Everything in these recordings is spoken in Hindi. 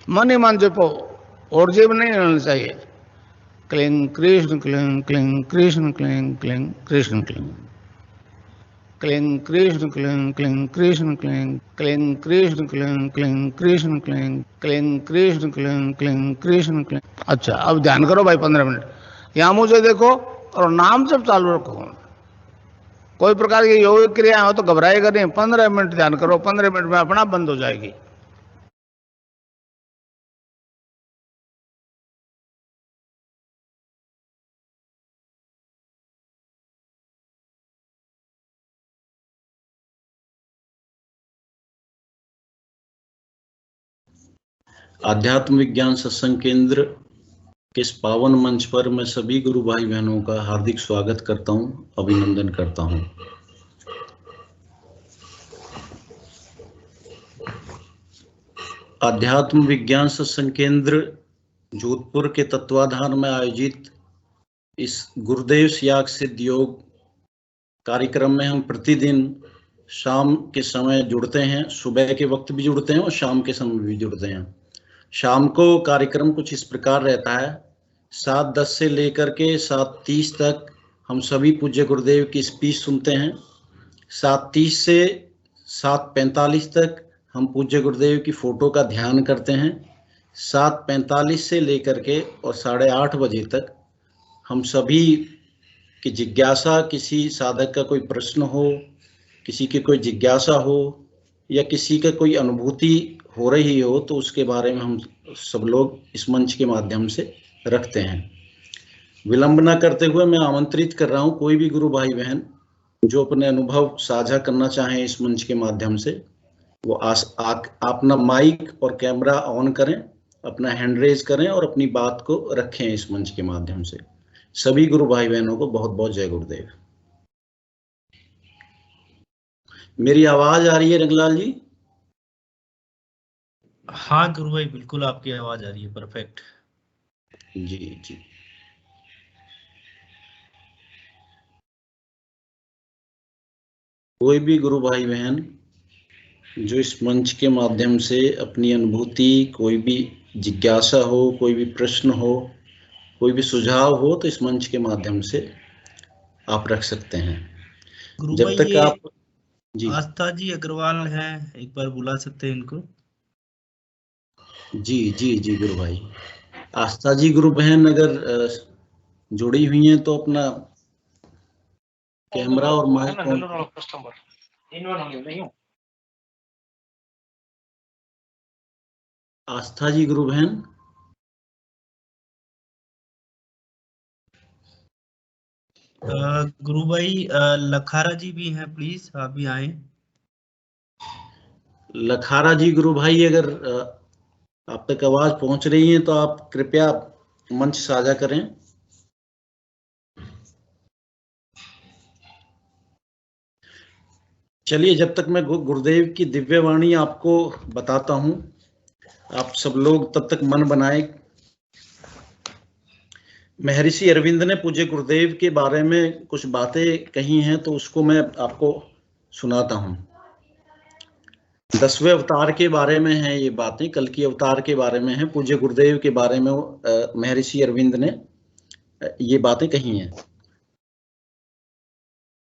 मन ही मन जपो, और जीव नहीं रहना चाहिए। Cling Krishna cling cling Krishna cling cling Krishna cling cling Krishna cling cling Krishna cling cling Krishna cling cling Krishna cling cling Krishna cling cling Krishna cling. अच्छा, अब ध्यान करो भाई 15 मिनट। यहां मुझे देखो और नाम जब चालू रखो। कोई प्रकार की योग क्रिया हो तो घबराएगा नहीं। 15 मिनट ध्यान करो, 15 मिनट में अपना बंद हो जाएगी। आध्यात्म विज्ञान सत्संग केंद्र के इस पावन मंच पर मैं सभी गुरु भाई बहनों का हार्दिक स्वागत करता हूं, अभिनंदन करता हूं। आध्यात्म विज्ञान सत्संग केंद्र जोधपुर के तत्वाधान में आयोजित इस गुरुदेव याग सिद्ध योग कार्यक्रम में हम प्रतिदिन शाम के समय जुड़ते हैं। सुबह के वक्त भी जुड़ते हैं और शाम के समय भी जुड़ते हैं। शाम को कार्यक्रम कुछ इस प्रकार रहता है, 7:10 से लेकर के 7:30 तक हम सभी पूज्य गुरुदेव की स्पीच सुनते हैं। 7:30 से 7:45 तक हम पूज्य गुरुदेव की फोटो का ध्यान करते हैं। 7:45 से लेकर के और 8:30 बजे तक हम सभी की जिज्ञासा, किसी साधक का कोई प्रश्न हो, किसी की कोई जिज्ञासा हो या किसी का कोई अनुभूति हो रही हो तो उसके बारे में हम सब लोग इस मंच के माध्यम से रखते हैं। विलंब न करते हुए मैं आमंत्रित कर रहा हूं कोई भी गुरु भाई बहन जो अपने अनुभव साझा करना चाहें इस मंच के माध्यम से, वो अपना माइक और कैमरा ऑन करें, अपना हैंड रेज करें और अपनी बात को रखें इस मंच के माध्यम से। सभी गुरु भाई बहनों को बहुत बहुत जय गुरुदेव। मेरी आवाज आ रही है रंगलाल जी? हाँ गुरु भाई, बिल्कुल आपकी आवाज आ रही है, परफेक्ट। जी जी। कोई भी गुरु भाई बहन जो इस मंच के माध्यम से अपनी अनुभूति, कोई भी जिज्ञासा हो, कोई भी प्रश्न हो, कोई भी सुझाव हो तो इस मंच के माध्यम से आप रख सकते हैं। गुरु जब भाई तक ये आप जी आस्था जी अग्रवाल हैं, एक बार बुला सकते हैं इनको? जी जी जी गुरु भाई। आस्था जी गुरु बहन अगर जुड़ी हुई हैं तो अपना कैमरा और माइक ऑन। आस्था जी गुरु बहन। गुरु भाई लखारा जी भी हैं, प्लीज आप भी आए। लखारा जी गुरु भाई अगर आप तक आवाज पहुंच रही है तो आप कृपया मंच साझा करें। चलिए, जब तक मैं गुरुदेव की दिव्य वाणी आपको बताता हूं, आप सब लोग तब तक मन बनाए। महर्षि अरविंद ने पूज्य गुरुदेव के बारे में कुछ बातें कही हैं तो उसको मैं आपको सुनाता हूं। 10वें अवतार के बारे में है ये बातें, कल की अवतार के बारे में है, पूज्य गुरुदेव के बारे में महर्षि अरविंद ने ये बातें कही हैं।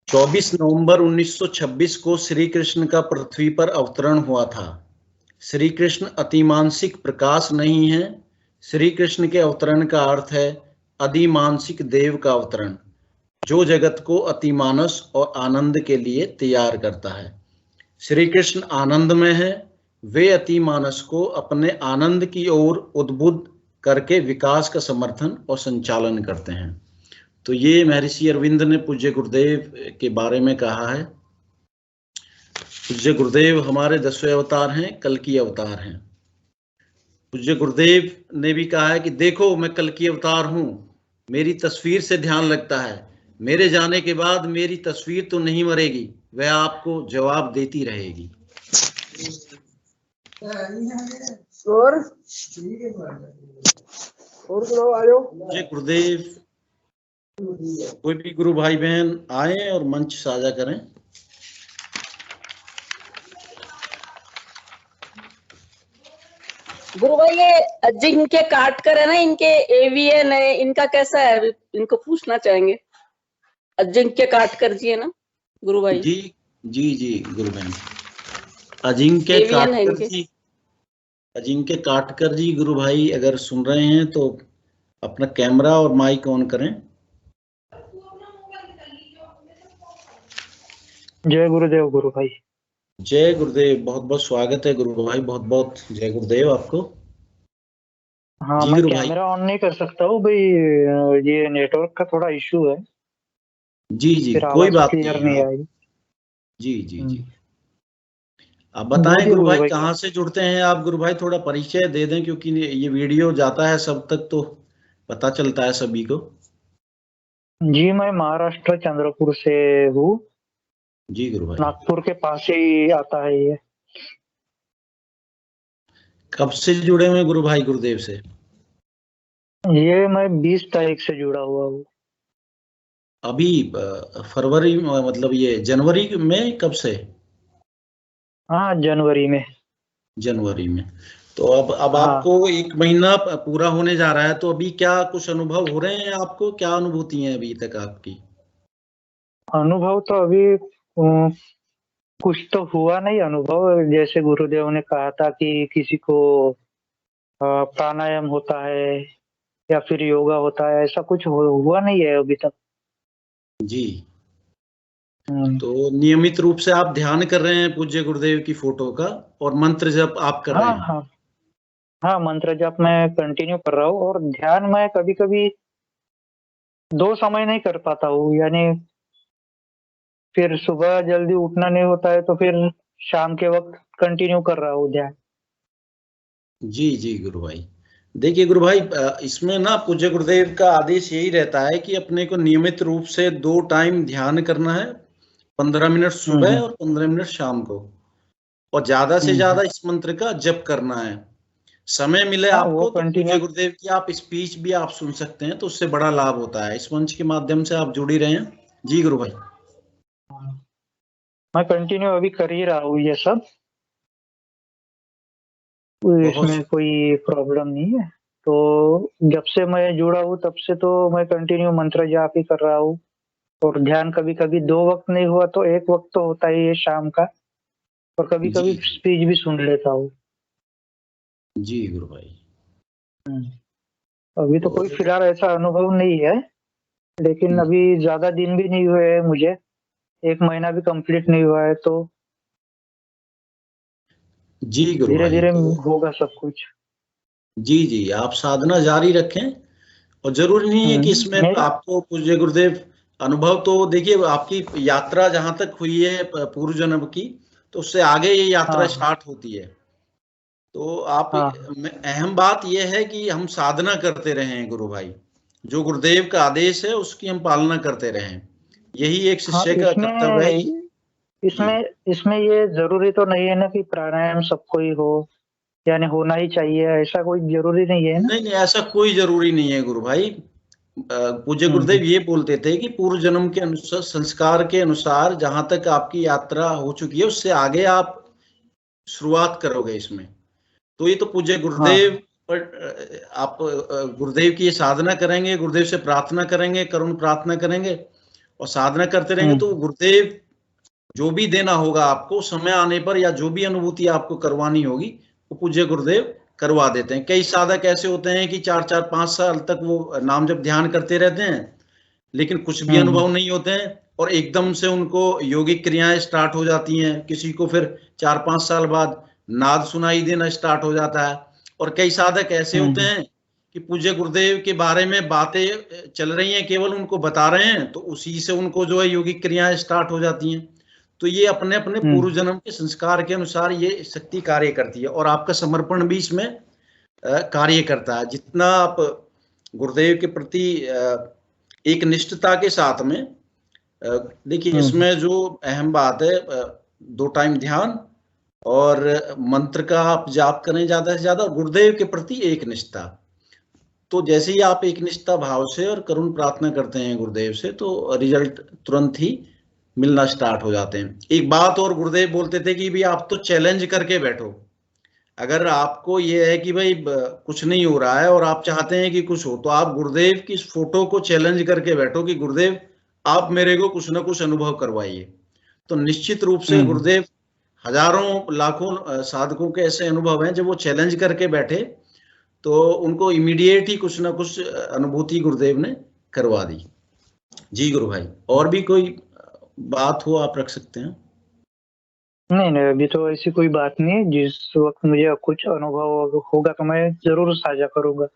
24 नवंबर 1926 को श्री कृष्ण का पृथ्वी पर अवतरण हुआ था। श्री कृष्ण अतिमानसिक प्रकाश नहीं है। श्री कृष्ण के अवतरण का अर्थ है अधिमानसिक देव का अवतरण, जो जगत को अतिमानस और आनंद के लिए तैयार करता है। श्री कृष्ण आनंद में है, वे अतिमानस को अपने आनंद की ओर उद्बुद्ध करके विकास का समर्थन और संचालन करते हैं। तो ये महर्षि अरविंद ने पूज्य गुरुदेव के बारे में कहा है। पूज्य गुरुदेव हमारे 10वें अवतार हैं, कल की अवतार हैं। पूज्य गुरुदेव ने भी कहा है कि देखो मैं कल की अवतार हूं, मेरी तस्वीर से ध्यान लगता है, मेरे जाने के बाद मेरी तस्वीर तो नहीं मरेगी, वह आपको जवाब देती रहेगी। जय गुरुदेव। कोई भी गुरु भाई बहन आए और मंच साझा करें। गुरु भाई ये जिनके काट कर है ना, इनके एवीएन है, इनका कैसा है, इनको पूछना चाहेंगे। अजिंक्य काटकर जी है ना गुरु भाई? जी जी जी गुरु बहन, अजिंक्य एवीएन है काटकर इनके। जी, अजिंक्य काटकर जी गुरु भाई अगर सुन रहे हैं तो अपना कैमरा और माइक ऑन करें। जय गुरुदेव गुरु भाई। जय गुरुदेव, बहुत बहुत स्वागत है गुरु भाई, बहुत बहुत जय गुरुदेव आपको। हाँ, जी मैं गुरु भाई। कैमरा ऑन नहीं कर सकता हूँ भाई, ये नेटवर्क का थोड़ा इशू है, जी जी फिर कोई आवाज बात क्लियर नहीं नहीं आप, आएगी। जी जी जी आप बताएं बोलिए गुरु गुरु भाई भाई। कहाँ से जुड़ते हैं आप गुरु भाई, थोड़ा परिचय दे दें क्योंकि ये वीडियो जाता है सब तक तो पता चलता है सभी को। जी मैं महाराष्ट्र चंद्रपुर से हूँ, जी गुरु भाई। नागपुर के पास ही आता है ये। कब से जुड़े हुए गुरु भाई गुरुदेव से? ये मैं 20 तारीख से जुड़ा हुआ हूँ। अभी फरवरी मतलब ये जनवरी में, कब से? हाँ, जनवरी में। जनवरी में। तो अब हाँ। आपको 1 महीना पूरा होने जा रहा है, तो अभी क्या कुछ अनुभव हो रहे हैं आपको, क्या अनुभूति है अभी तक आपकी? अनुभव तो अभी कुछ तो हुआ नहीं अनुभव, जैसे गुरुदेव ने कहा था कि किसी को प्राणायाम होता है या फिर योगा होता है, ऐसा कुछ हुआ नहीं है अभी तक। जी। तो नियमित रूप से आप ध्यान कर रहे हैं पूज्य गुरुदेव की फोटो का, और मंत्र जप आप कर रहे हाँ हैं? हाँ हाँ, मंत्र जप मैं कंटिन्यू कर रहा हूँ, और ध्यान मैं कभी कभी 2 समय नहीं कर पाता हूँ, यानी फिर सुबह जल्दी उठना नहीं होता है तो फिर शाम के वक्त कंटिन्यू कर रहा हूँ ध्यान। जी जी गुरु भाई। देखिए गुरु भाई, इसमें ना पूज्य गुरुदेव का आदेश यही रहता है कि अपने को नियमित रूप से 2 टाइम ध्यान करना है, 15 मिनट सुबह और 15 मिनट शाम को, और ज्यादा से ज्यादा इस मंत्र का जप करना है। समय मिले हाँ, वो आपको तो कंटिन्यू। पूज्य गुरुदेव की आप स्पीच भी आप सुन सकते हैं, तो उससे बड़ा लाभ होता है। इस मंच के माध्यम से आप जुड़ ही रहे हैं। जी गुरु भाई। मैं कंटिन्यू अभी कर ही रहा हूँ ये सब, बहुत इसमें कोई प्रॉब्लम नहीं है। तो जब से मैं जुड़ा हूँ तब से तो मैं कंटिन्यू मंत्र जाप ही कर रहा हूँ, और ध्यान कभी कभी 2 वक्त नहीं हुआ तो 1 वक्त तो होता ही है शाम का, और कभी कभी जी स्पीच भी सुन लेता हूँ। जी गुरु भाई। अभी तो कोई फिलहाल ऐसा अनुभव नहीं है, लेकिन अभी ज्यादा दिन भी नहीं हुए हैं मुझे, 1 महीना भी कंप्लीट नहीं हुआ है, तो जी गुरु धीरे भाई। धीरे तो होगा सब कुछ। जी जी आप साधना जारी रखें, और जरूरी नहीं है कि इसमें आपको पूज्य गुरुदेव अनुभव, तो देखिए आपकी यात्रा जहां तक हुई है पूर्व जन्म की, तो उससे आगे ये यात्रा स्टार्ट होती है। तो आप अहम बात यह है कि हम साधना करते रहें गुरु भाई, जो गुरुदेव का आदेश है उसकी हम पालना करते रहें, यही एक शिष्य का कर्तव्य है। इसमें ये जरूरी तो नहीं है ना कि प्राणायाम सबको ही हो, यानी होना ही चाहिए, ऐसा कोई जरूरी नहीं है ना? नहीं नहीं, ऐसा कोई जरूरी नहीं है गुरु भाई। पूज्य गुरुदेव ये बोलते थे कि पूर्व जन्म के अनुसार, संस्कार के अनुसार जहां तक आपकी यात्रा हो चुकी है उससे आगे आप शुरुआत करोगे इसमें। तो ये तो पूज्य गुरुदेव पर आप गुरुदेव की ये साधना करेंगे, गुरुदेव से प्रार्थना करेंगे, करुण प्रार्थना करेंगे और साधना करते रहेंगे, तो गुरुदेव जो भी देना होगा आपको समय आने पर, या जो भी अनुभूति आपको करवानी होगी वो पूज्य गुरुदेव करवा देते हैं। कई साधक ऐसे होते हैं कि 4-4-5 साल तक वो नाम जप ध्यान करते रहते हैं, लेकिन कुछ भी अनुभव नहीं होते हैं, और एकदम से उनको योगिक क्रियाएं स्टार्ट हो जाती हैं। किसी को फिर 4-5 साल बाद नाद सुनाई देना स्टार्ट हो जाता है। और कई साधक ऐसे होते हैं कि पूज्य गुरुदेव के बारे में बातें चल रही हैं, केवल उनको बता रहे हैं, तो उसी से उनको जो है योगिक क्रियाएं स्टार्ट हो जाती हैं। तो ये अपने अपने पूर्व जन्म के संस्कार के अनुसार ये शक्ति कार्य करती है, और आपका समर्पण भी इसमें कार्य करता है। जितना आप गुरुदेव के प्रति एक निष्ठता के साथ में, देखिए इसमें जो अहम बात है, 2 टाइम ध्यान और मंत्र का आप जाप करें ज्यादा से ज्यादा, गुरुदेव के प्रति एक निष्ठा। तो जैसे ही आप एक निष्ठा भाव से और करुण प्रार्थना करते हैं गुरुदेव से, तो रिजल्ट तुरंत ही मिलना स्टार्ट हो जाते हैं। एक बात और गुरुदेव बोलते थे कि भी आप तो चैलेंज करके बैठो, अगर आपको ये है कि भाई कुछ नहीं हो रहा है और आप चाहते हैं कि कुछ हो, तो आप गुरुदेव की इस फोटो को चैलेंज करके बैठो कि गुरुदेव आप मेरे को कुछ ना कुछ अनुभव करवाइए। तो निश्चित रूप से गुरुदेव हजारों लाखों साधकों के ऐसे अनुभव हैं जब वो चैलेंज करके बैठे तो उनको इमीडिएट ही कुछ ना कुछ अनुभूति गुरुदेव ने करवा दी। जी गुरु भाई, और भी कोई बात हो आप रख सकते हैं। नहीं नहीं, अभी तो ऐसी कोई बात नहीं है। जिस वक्त मुझे कुछ अनुभव होगा तो मैं जरूर साझा करूंगा।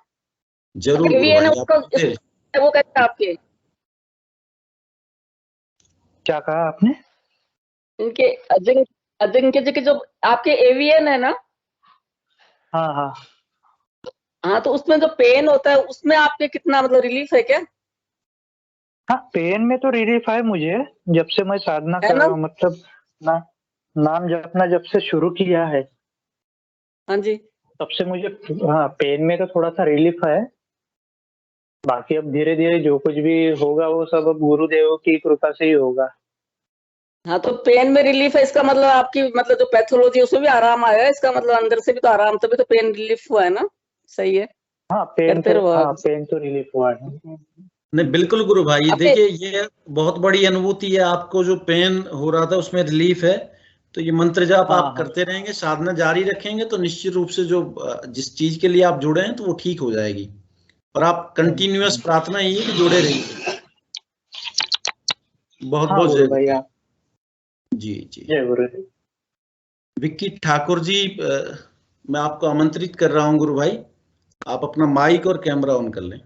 जरूर गुरु भाई। वो कैसे आपके क्या कहा आपने? इनके अजिंक्य जी के जो आपके एवीएन है ना? हाँ हाँ हाँ, तो उसमें जो पेन होता है उसमें आपके कितना मतलब रिलीफ है क्या? हाँ, पेन में तो रिलीफ है मुझे। जब से मैं साधना है कर ना? रहा हूँ, मतलब नाम जपना जब से शुरू किया है, हाँ जी, तब से मुझे हाँ पेन में तो थोड़ा सा रिलीफ है। बाकी अब धीरे धीरे जो कुछ भी होगा वो सब अब गुरुदेव की कृपा से ही होगा। हाँ, तो पेन में रिलीफ है इसका मतलब आपकी मतलब जो पैथोलॉजी है उसमें भी आराम आया है, इसका मतलब अंदर से भी तो आराम, तभी तो पेन रिलीफ हुआ है ना? सही है, हाँ पेन करते तो रहो हाँ आप। पेन तो रिलीफ हुआ है। नहीं बिल्कुल गुरु भाई, अपने देखिए ये बहुत बड़ी अनुभूति है। आपको जो पेन हो रहा था उसमें रिलीफ है, तो ये मंत्र जाप हाँ आप हाँ करते रहेंगे, साधना जारी रखेंगे तो निश्चित रूप से जो जिस चीज के लिए आप जुड़े हैं तो वो ठीक हो जाएगी। और आप कंटिन्यूअस प्रार्थना यही है कि जुड़े रहिए। बहुत हाँ बहुत गुरु जय भाई, गुरु। आप जी जी। जय गुरु। विक्की ठाकुर जी, मैं आपको आमंत्रित कर रहा हूं गुरु भाई, आप अपना माइक और कैमरा ऑन कर लें।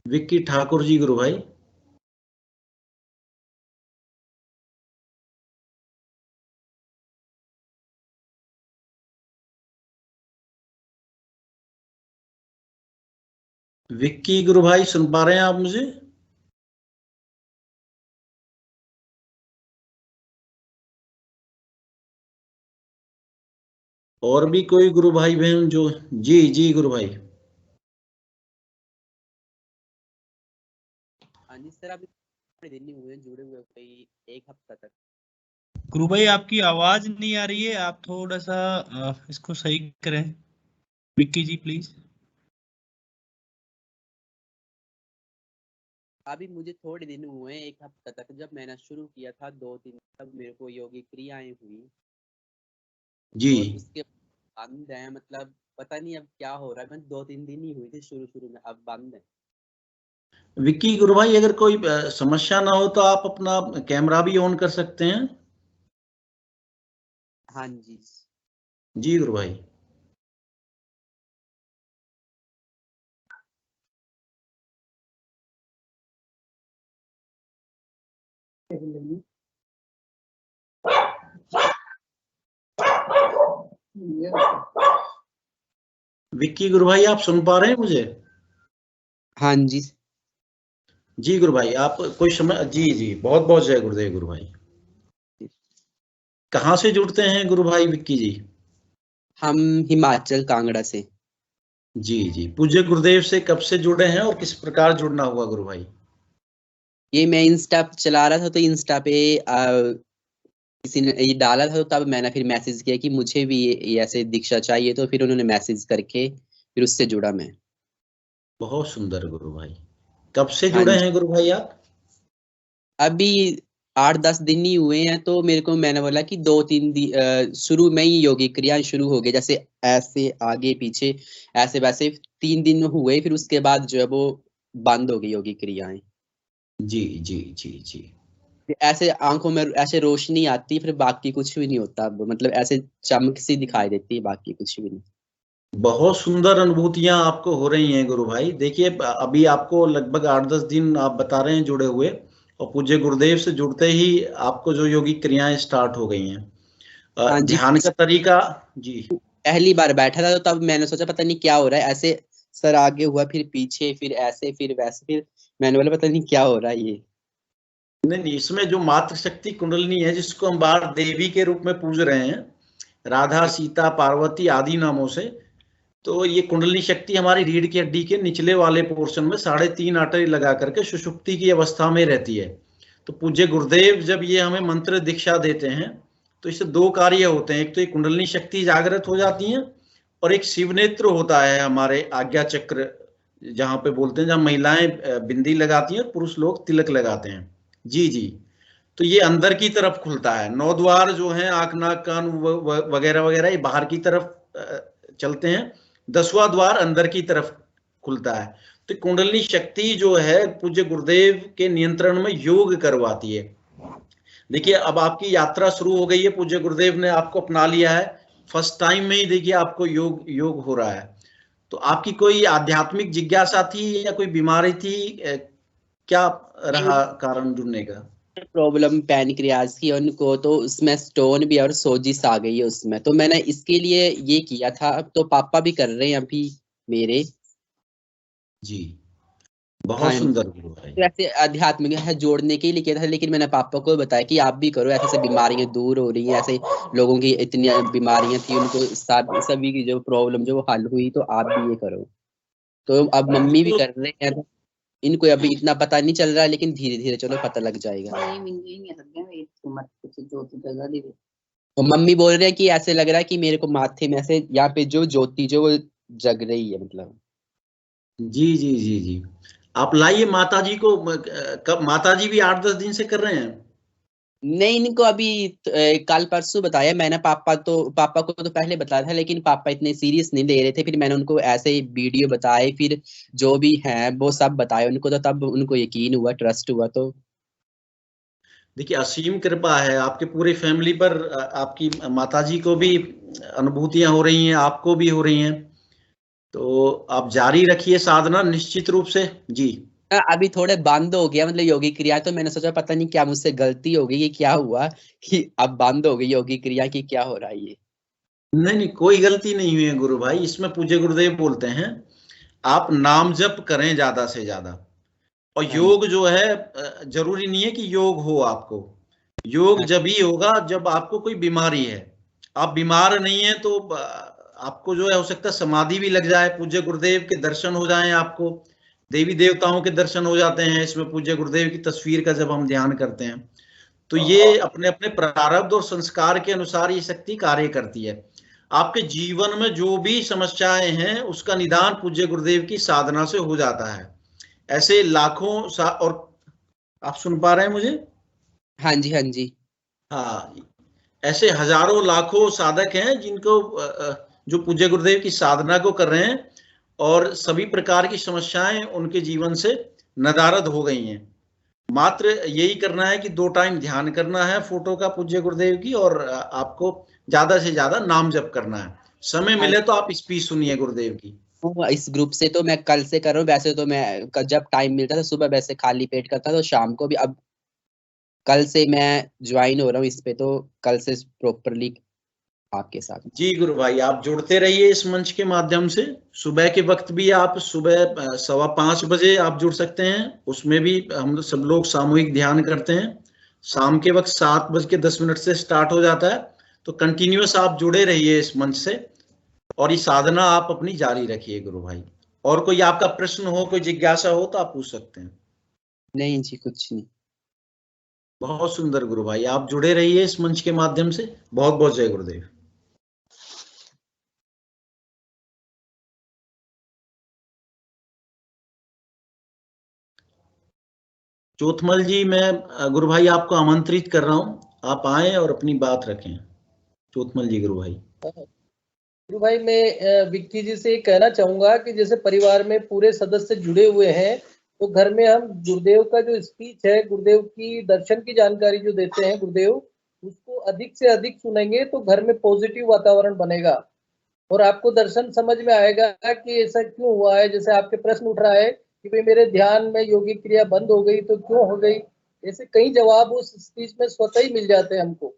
विक्की ठाकुर जी गुरु भाई। विक्की गुरु भाई सुन पा रहे हैं आप मुझे? और भी कोई गुरु भाई बहन जो? जी जी गुरु भाई। हाँ जी सर, अभी थोड़े दिन नहीं हुए जुड़े हुए, कोई एक हफ्ता तक। गुरु भाई आपकी आवाज नहीं आ रही है, आप थोड़ा सा इसको सही करें। विक्की जी प्लीज। अभी मुझे थोड़े दिन हुए, एक हफ्ता तक। जब मैंने शुरू किया था 2-3, तब मेरे को योगी क्रियाएं हुई जी और उसके बंद है। मतलब पता नहीं अब क्या हो रहा है। मैं 2-3 दिन ही हुई थी शुरू में, अब बंद है। विक्की गुरु भाई, अगर कोई समस्या ना हो तो आप अपना कैमरा भी ऑन कर सकते हैं। हाँ जी जी गुरु भाई। विक्की गुरु भाई, आप सुन पा रहे हैं मुझे? हाँ जी। जी गुरु भाई, आप कोई समय? जी जी, बहुत बहुत जय गुरुदेव गुरु भाई। कहाँ से जुड़ते हैं गुरु भाई विक्की जी? हम हिमाचल कांगड़ा से। जी जी, पूज्य गुरुदेव से कब से जुड़े हैं और किस प्रकार जुड़ना हुआ गुरु भाई? ये मैं इंस्टा चला रहा था तो इंस्टा पे किसी ने ये डाला था, तो तब मैंने फिर मैसेज किया कि मुझे भी ये ऐसे दीक्षा चाहिए, तो फिर उन्होंने मैसेज करके फिर उससे जुड़ा मैं। बहुत सुंदर गुरु भाई। कब से हाँ जुड़े जी, हैं गुरु भाई आप? अभी 8-10 दिन ही हुए हैं। तो मेरे को मैंने बोला कि 2-3 दिन शुरू में ही योगी क्रियाएं शुरू हो गई, जैसे ऐसे आगे पीछे ऐसे वैसे 3 दिन हुए, फिर उसके बाद जो है वो बंद हो गई योगी क्रियाएं। जी जी जी जी। ऐसे आंखों में ऐसे रोशनी आती, फिर बाकी कुछ भी नहीं होता। अब मतलब ऐसे चमक सी दिखाई देती है, बाकी कुछ भी नहीं। बहुत सुंदर अनुभूतियां आपको हो रही हैं गुरु भाई। देखिए अभी आपको लगभग 8-10 दिन आप बता रहे हैं जुड़े हुए, और पूज्य गुरुदेव से जुड़ते ही आपको जो योगी क्रियाएं स्टार्ट हो गई हैं। हाँ जी, ध्यान का तरीका? जी। पहली बार बैठा था तो तब मैंने सोचा पता नहीं क्या हो रहा है, ऐसे सर आगे हुआ, फिर पीछे, फिर ऐसे, फिर वैसे, फिर मैंने बोला पता नहीं क्या हो रहा है ये। नहीं नहीं, इसमें जो मातृ शक्ति कुंडलिनी है, जिसको हम बार देवी के रूप में पूज रहे हैं, राधा सीता पार्वती आदि नामों से, तो ये कुंडलिनी शक्ति हमारी रीढ़ की हड्डी के निचले वाले पोर्शन में 3.5 आर्टरी लगा करके सुषुप्ति की अवस्था में रहती है। तो पूज्य गुरुदेव जब ये हमें मंत्र दीक्षा देते हैं तो इससे दो कार्य होते हैं, एक तो एक कुंडलिनी शक्ति जागृत हो जाती है और एक शिव नेत्र होता है हमारे आज्ञा चक्र, जहां पे बोलते हैं, जहां महिलाएं बिंदी लगाती हैं और पुरुष लोग तिलक लगाते हैं। जी जी, तो ये अंदर की तरफ खुलता है। 9 द्वार जो हैं, आंख नाक कान वगैरह वगैरह, ये बाहर की तरफ चलते हैं। 10वां द्वार अंदर की तरफ खुलता है। तो कुंडलिनी शक्ति जो है पूज्य गुरुदेव के नियंत्रण में योग करवाती है। देखिए अब आपकी यात्रा शुरू हो गई है, पूज्य गुरुदेव ने आपको अपना लिया है, फर्स्ट टाइम में ही देखिए आपको योग हो रहा है। तो आपकी कोई आध्यात्मिक जिज्ञासा थी या कोई बीमारी थी, क्या रहा कारण जुड़ने का? प्रॉब्लम पैनक्रियाज की उनको, तो उसमें स्टोन भी और सोजिश आ गई है उसमें, तो मैंने इसके लिए ये किया था। तो पापा भी कर रहे हैं अभी मेरे। जी बहुत सुंदर गुरु भाई। तो ऐसे आध्यात्मिक है जोड़ने के लिए किया था, लेकिन मैंने पापा को बताया कि आप भी करो, ऐसे बीमारियां दूर हो रही हैं, ऐसे लोगों की इतनी बीमारियां थी उनको सभी की जो प्रॉब्लम जो हल हुई, तो आप भी ये करो। तो अब मम्मी भी कर रहे हैं। इनको अभी इतना पता नहीं चल रहा है, लेकिन धीरे धीरे चलो पता लग जाएगा। तो मम्मी बोल रहे हैं कि ऐसे लग रहा है कि मेरे को माथे में ऐसे यहाँ पे जो ज्योति जो वो जग रही है, मतलब। जी जी जी जी, आप लाइए माताजी को। कब माताजी भी 8-10 दिन से कर रहे हैं? नहीं, इनको अभी कल परसों बताया मैंने। पापा को तो पहले बताया था, लेकिन पापा इतने सीरियस नहीं ले रहे थे। फिर मैंने उनको ऐसे वीडियो बताए, फिर जो भी है वो सब बताए उनको, तो तब उनको यकीन हुआ, ट्रस्ट हुआ। तो देखिए असीम कृपा है आपके पूरे फैमिली पर। आपकी माताजी को भी अनुभूतियां हो रही हैं, आपको भी हो रही हैं, तो आप जारी रखिए साधना निश्चित रूप से। जी अभी थोड़े बंद हो गया, मतलब योगी क्रिया। तो मैंने सोचा पता नहीं क्या मुझसे गलती हो गई, ये क्या हुआ कि अब बंद हो गई योगी क्रिया की, क्या हो रहा है ये? नहीं नहीं, कोई गलती नहीं हुई है गुरु भाई। इसमें पूज्य गुरुदेव बोलते हैं आप नाम जप करें ज्यादा से ज्यादा। और योग जो है जरूरी नहीं है कि योग हो आपको। योग जब ही होगा जब आपको कोई बीमारी है। आप बीमार नहीं है तो आपको जो है हो सकता है समाधि भी लग जाए, पूज्य गुरुदेव के दर्शन हो जाएं, आपको देवी देवताओं के दर्शन हो जाते हैं इसमें पूज्य गुरुदेव की तस्वीर का जब हम ध्यान करते हैं। तो ये अपने अपने प्रारब्ध और संस्कार के अनुसार ये शक्ति कार्य करती है। आपके जीवन में जो भी समस्याएं हैं उसका निदान पूज्य गुरुदेव की साधना से हो जाता है। ऐसे लाखों और आप सुन पा रहे हैं मुझे? हाँ जी, हाँ जी। हाँ, ऐसे हजारों लाखों साधक हैं जिनको जो पूज्य गुरुदेव की साधना को कर रहे हैं और सभी प्रकार की समस्याएं उनके जीवन से नदारद हो गई हैं। मात्र यही करना है कि 2 टाइम ध्यान करना है फोटो का पूज्य गुरुदेव की, और आपको ज्यादा से ज्यादा नाम जप करना है। समय मिले तो आप स्पीच सुनिए गुरुदेव की। इस ग्रुप से तो मैं कल से कर रहा हूँ। वैसे तो मैं जब टाइम मिलता था सुबह वैसे खाली पेट करता था, तो शाम को भी। अब कल से मैं ज्वाइन हो रहा हूँ इस पे, तो कल से प्रॉपरली आपके साथ। जी गुरु भाई, आप जुड़ते रहिए इस मंच के माध्यम से। सुबह के वक्त भी आप सुबह 5:15 बजे आप जुड़ सकते हैं, उसमें भी हम सब लोग सामूहिक ध्यान करते हैं। शाम के वक्त 7:10 से स्टार्ट हो जाता है। तो कंटिन्यूअस आप जुड़े रहिए इस मंच से और ये साधना आप अपनी जारी रखिए गुरु भाई। और कोई आपका प्रश्न हो, कोई जिज्ञासा हो तो आप पूछ सकते हैं। नहीं जी, कुछ नहीं। बहुत सुंदर गुरु भाई, आप जुड़े रहिए इस मंच के माध्यम से। बहुत बहुत जय गुरुदेव। चोथमल जी, मैं गुरु भाई आपको आमंत्रित कर रहा हूं, आप आए और अपनी बात रखें। चोथमल जी गुरु भाई। गुरु भाई, मैं विक्की जी से कहना चाहूंगा कि जैसे परिवार में पूरे सदस्य जुड़े हुए हैं, तो घर में हम गुरुदेव का जो स्पीच है, गुरुदेव की दर्शन की जानकारी जो देते हैं गुरुदेव, उसको अधिक से अधिक सुनेंगे तो घर में पॉजिटिव वातावरण बनेगा और आपको दर्शन समझ में आएगा कि ऐसा क्यों हुआ है। जैसे आपके प्रश्न उठ रहा है कि भाई मेरे ध्यान में योगिक क्रिया बंद हो गई तो क्यों हो गई, ऐसे कई जवाब उस स्पीच में स्वतः ही मिल जाते हैं हमको।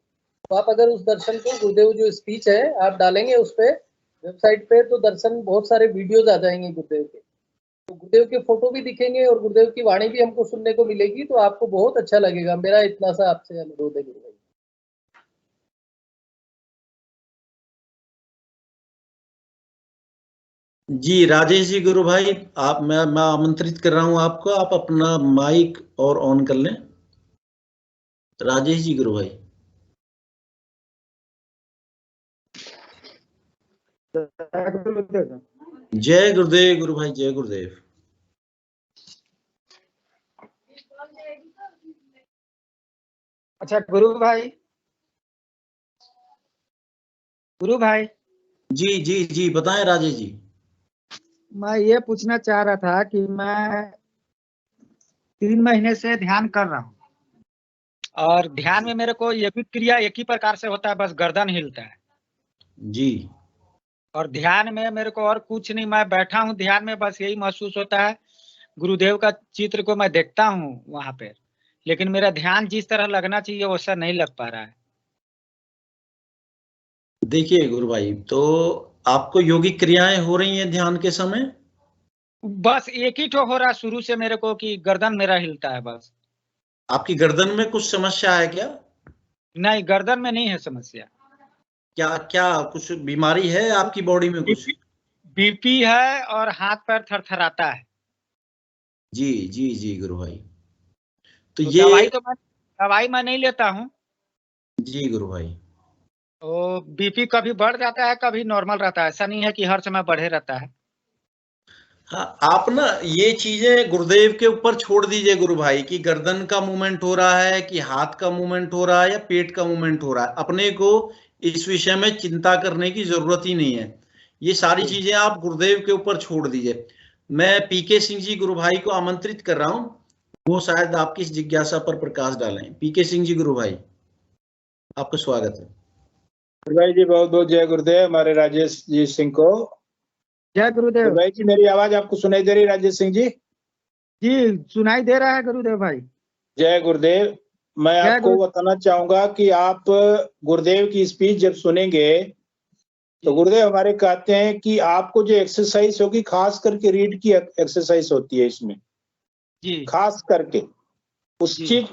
तो आप अगर उस दर्शन को, गुरुदेव जो स्पीच है आप डालेंगे उस पे वेबसाइट पे, तो दर्शन बहुत सारे वीडियोज आ जाएंगे गुरुदेव के, तो गुरुदेव के फोटो भी दिखेंगे और गुरुदेव की वाणी भी हमको सुनने को मिलेगी, तो आपको बहुत अच्छा लगेगा। मेरा इतना सा आपसे अनुरोध है गुरुदेव। जी राजेश जी गुरु भाई, आप मैं आमंत्रित कर रहा हूं आपको, आप अपना माइक और ऑन कर लें। राजेश जी गुरु भाई। जय गुरुदेव गुरु भाई, जय गुरुदेव। अच्छा गुरु भाई, जी जी जी, बताएं राजेश जी। मैं ये पूछना चाह रहा था कि मैं 3 महीने से ध्यान कर रहा हूँ और ध्यान में मेरे को ये भी क्रिया एक ही प्रकार से होता है, बस गर्दन हिलता है जी। और ध्यान में मेरे को और कुछ नहीं, मैं बैठा हूँ ध्यान में, बस यही महसूस होता है गुरुदेव का चित्र को मैं देखता हूँ वहां पे, लेकिन मेरा ध्यान जिस तरह लगना चाहिए वैसा नहीं लग पा रहा है। देखिए गुरु भाई, तो आपको योगिक क्रियाएं हो रही हैं ध्यान के समय? बस एक ही ठो हो रहा है शुरू से मेरे को कि गर्दन मेरा हिलता है बस। आपकी गर्दन में कुछ समस्या है क्या? नहीं, गर्दन में नहीं है समस्या। क्या क्या कुछ बीमारी है आपकी बॉडी में कुछ? बीपी है और हाथ पैर थरथराता है। जी जी जी गुरु भाई, तो तो ये दवाई मैं नहीं लेता हूँ। जी गुरु भाई, तो बीपी कभी बढ़ जाता है कभी नॉर्मल रहता है, ऐसा नहीं है कि हर समय बढ़े रहता है। हाँ, आप ना ये चीजें गुरुदेव के ऊपर छोड़ दीजिए गुरु भाई, कि गर्दन का मूवमेंट हो रहा है कि हाथ का मूवमेंट हो रहा है या पेट का मूवमेंट हो रहा है, अपने को इस विषय में चिंता करने की जरूरत ही नहीं है। ये सारी चीजें आप गुरुदेव के ऊपर छोड़ दीजिए। मैं पीके सिंह जी गुरु भाई को आमंत्रित कर रहा हूँ, वो शायद आपकी इस जिज्ञासा पर प्रकाश डालें। पीके सिंह जी गुरु भाई, आपका स्वागत है। भाई जी बहुत बहुत जय गुरुदेव। हमारे राजेश जी सिंह को जय गुरुदेव। भाई जी, मेरी आवाज आपको सुनाई दे रही राजेश सिंह जी? जी सुनाई दे रहा है गुरुदेव भाई। जय गुरुदेव। मैं आपको बताना चाहूंगा कि आप गुरुदेव की स्पीच जब सुनेंगे तो गुरुदेव हमारे कहते हैं कि आपको जो एक्सरसाइज होगी, खास करके रीड की एक्सरसाइज होती है इसमें जी, खास करके उस चीज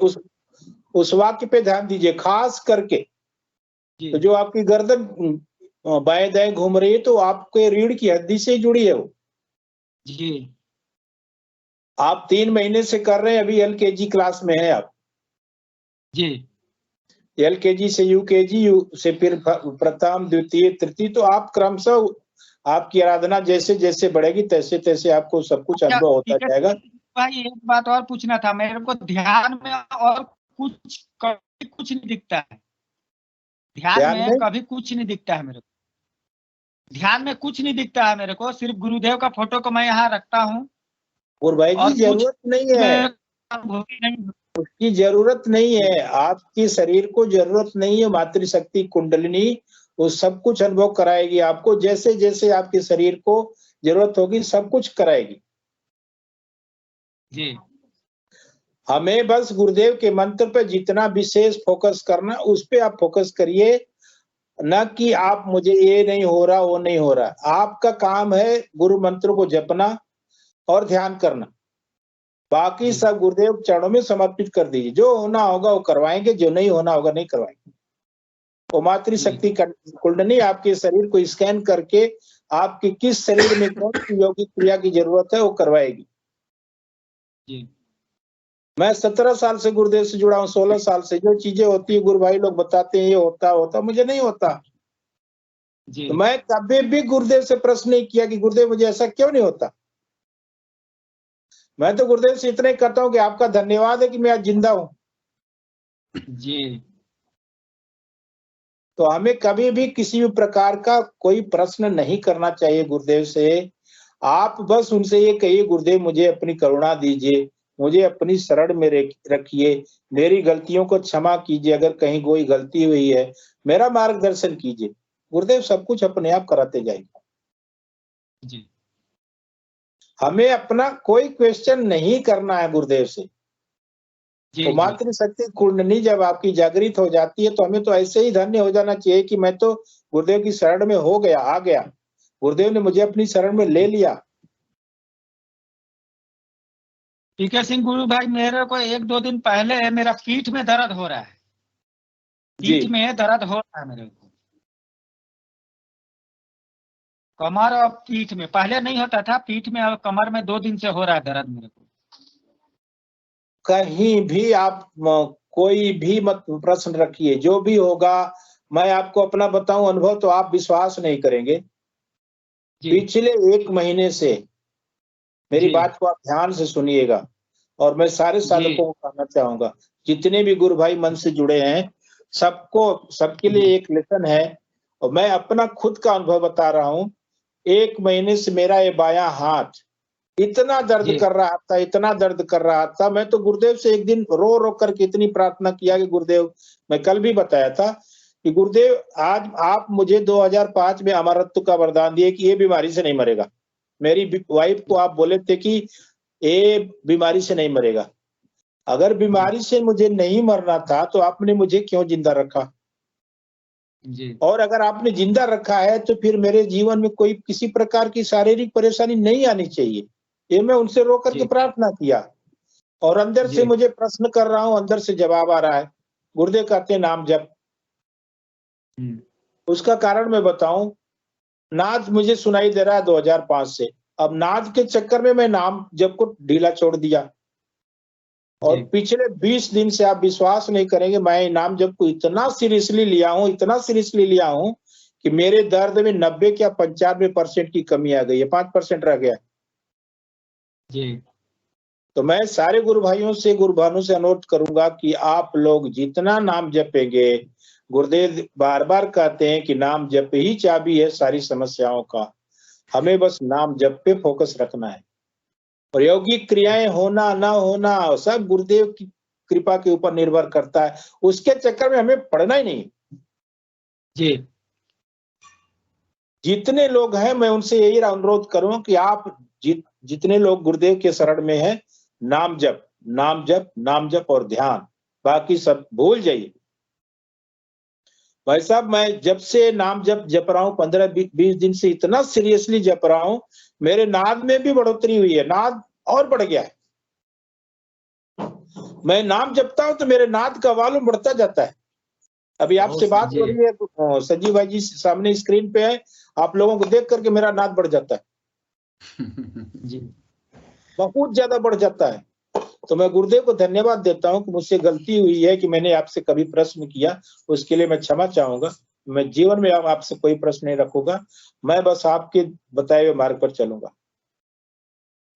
उस वाक्य पे ध्यान दीजिए, खास करके। तो जो आपकी गर्दन बाएं दाएं घूम रही है तो आपके रीढ़ की हड्डी से जुड़ी है वो जी। आप 3 महीने से कर रहे हैं, अभी एलकेजी क्लास में है आप जी। एलकेजी से यूकेजी, से फिर प्रथम द्वितीय तृतीय, तो आप क्रमशः आपकी आराधना जैसे जैसे बढ़ेगी तैसे तैसे आपको सब कुछ अनुभव होता जाएगा। भाई एक बात और पूछना था, मेरे को ध्यान में और कुछ नहीं दिखता है। ध्यान में कभी कुछ नहीं दिखता है मेरे को। ध्यान में कुछ नहीं दिखता है मेरे को, सिर्फ गुरुदेव का फोटो को मैं यहाँ रखता हूँ। और भाई जी जरूरत नहीं है, उसकी जरूरत नहीं है, आपकी शरीर को जरूरत नहीं है। मातृशक्ति कुंडलिनी वो सब कुछ अनुभव कराएगी आपको, जैसे जैसे आपके शरीर को जरूरत होगी सब कुछ कराएगी जी। हमें बस गुरुदेव के मंत्र पे जितना विशेष फोकस करना, उस पे आप फोकस करिए, न कि आप मुझे ये नहीं हो रहा वो नहीं हो रहा। आपका काम है गुरु मंत्र को जपना और ध्यान करना, बाकी सब गुरुदेव चरणों में समर्पित कर दीजिए। जो होना होगा वो करवाएंगे, जो नहीं होना होगा नहीं करवाएंगे। वो मातृशक्ति कुंडली आपके शरीर को स्कैन करके आपके किस शरीर में कौन सी योगिक क्रिया की जरूरत है वो करवाएगी। मैं 17 साल से गुरुदेव से जुड़ा हूँ, 16 साल से। जो चीजें होती है गुरु भाई लोग बताते हैं ये होता, मुझे नहीं होता। तो मैं कभी भी गुरुदेव से प्रश्न नहीं किया कि गुरुदेव मुझे ऐसा क्यों नहीं होता। मैं तो गुरुदेव से इतना ही कहता हूँ कि आपका धन्यवाद है कि मैं आज जिंदा हूँ जी। तो हमें कभी भी किसी भी प्रकार का कोई प्रश्न नहीं करना चाहिए गुरुदेव से। आप बस उनसे ये कहिए, गुरुदेव मुझे अपनी करुणा दीजिए, मुझे अपनी शरण में रखिए, मेरी गलतियों को क्षमा कीजिए, अगर कहीं कोई गलती हुई है मेरा मार्गदर्शन कीजिए। गुरुदेव सब कुछ अपने आप कराते जाएंगे जी। हमें अपना कोई क्वेश्चन नहीं करना है गुरुदेव से। तो मातृशक्ति कुंडली जब आपकी जागृत हो जाती है तो हमें तो ऐसे ही धन्य हो जाना चाहिए कि मैं तो गुरुदेव की शरण में हो गया, आ गया, गुरुदेव ने मुझे अपनी शरण में ले लिया। पीके सिंह गुरु भाई, मेरे को 1-2 दिन पहले मेरा पीठ में दर्द हो रहा है, पीठ में दर्द हो रहा है मेरे को, कमर और पीठ में। पहले नहीं होता था, पीठ में और कमर में 2 दिन से हो रहा है दर्द मेरे को। कहीं भी आप कोई भी मत प्रश्न रखिए, जो भी होगा मैं आपको अपना बताऊं अनुभव तो आप विश्वास नहीं करेंगे। पिछले 1 महीने से, मेरी बात को आप ध्यान से सुनिएगा और मैं सारे साधकों को कहना चाहूंगा, जितने भी गुरु भाई मन से जुड़े हैं सबके लिए एक लेसन है और मैं अपना खुद का अनुभव बता रहा हूं। 1 महीने से मेरा ये बायां हाथ इतना दर्द कर रहा था, इतना दर्द कर रहा था। मैं तो गुरुदेव से एक दिन रो रो करके इतनी प्रार्थना किया कि गुरुदेव, मैं कल भी बताया था कि गुरुदेव आज आप मुझे 2005 में अमरत्व का वरदान दिए कि ये बीमारी से नहीं मरेगा। मेरी वाइफ को आप बोले थे कि ये बीमारी से नहीं मरेगा। अगर बीमारी से मुझे नहीं मरना था तो आपने मुझे क्यों जिंदा रखा? और अगर आपने जिंदा रखा है तो फिर मेरे जीवन में कोई किसी प्रकार की शारीरिक परेशानी नहीं आनी चाहिए। ये मैं उनसे रो करके प्रार्थना किया और अंदर से मुझे प्रश्न कर रहा हूं, अंदर से जवाब आ रहा है। गुरुदेव कहते हैं नाम जप। उसका कारण मैं बताऊं, नाद मुझे सुनाई दे रहा है 2005 से। अब नाद के चक्कर में मैं नाम जप को ढीला छोड़ दिया और पिछले 20 दिन से आप विश्वास नहीं करेंगे, मैं नाम जप को इतना सीरियसली लिया हूं कि मेरे दर्द में 90 या 95% की कमी आ गई है, 5% रह गया। तो मैं सारे गुरु भाइयों से, गुरु भानु से अनुरोध करूंगा कि आप लोग जितना नाम जपेंगे, गुरुदेव बार बार कहते हैं कि नाम जप ही चाबी है सारी समस्याओं का। हमें बस नाम जप पे फोकस रखना है और यौगिक क्रियाएं होना ना होना सब गुरुदेव की कृपा के ऊपर निर्भर करता है। उसके चक्कर में हमें पढ़ना ही नहीं। जितने लोग हैं मैं उनसे यही अनुरोध करूं कि आप जितने लोग गुरुदेव के शरण में हैं, नाम जप नाम जप नाम जप और ध्यान, बाकी सब भूल जाइए। भाई साहब, मैं जब से नाम जप रहा हूं 15-20 दिन से इतना सीरियसली जप रहा हूं, मेरे नाद में भी बढ़ोतरी हुई है, नाद और बढ़ गया है। मैं नाम जपता हूं तो मेरे नाद का वॉल्यूम बढ़ता जाता है। अभी आपसे बात हो रही है तो संजीव भाई जी सामने स्क्रीन पे है, आप लोगों को देख करके मेरा नाद बढ़ जाता है बहुत ज्यादा बढ़ जाता है। तो मैं गुरुदेव को धन्यवाद देता हूं कि मुझसे गलती हुई है कि मैंने आपसे कभी प्रश्न किया, उसके लिए मैं क्षमा चाहूंगा। मैं जीवन में अब आपसे कोई प्रश्न नहीं रखूंगा, मैं बस आपके बताए हुए मार्ग पर चलूंगा।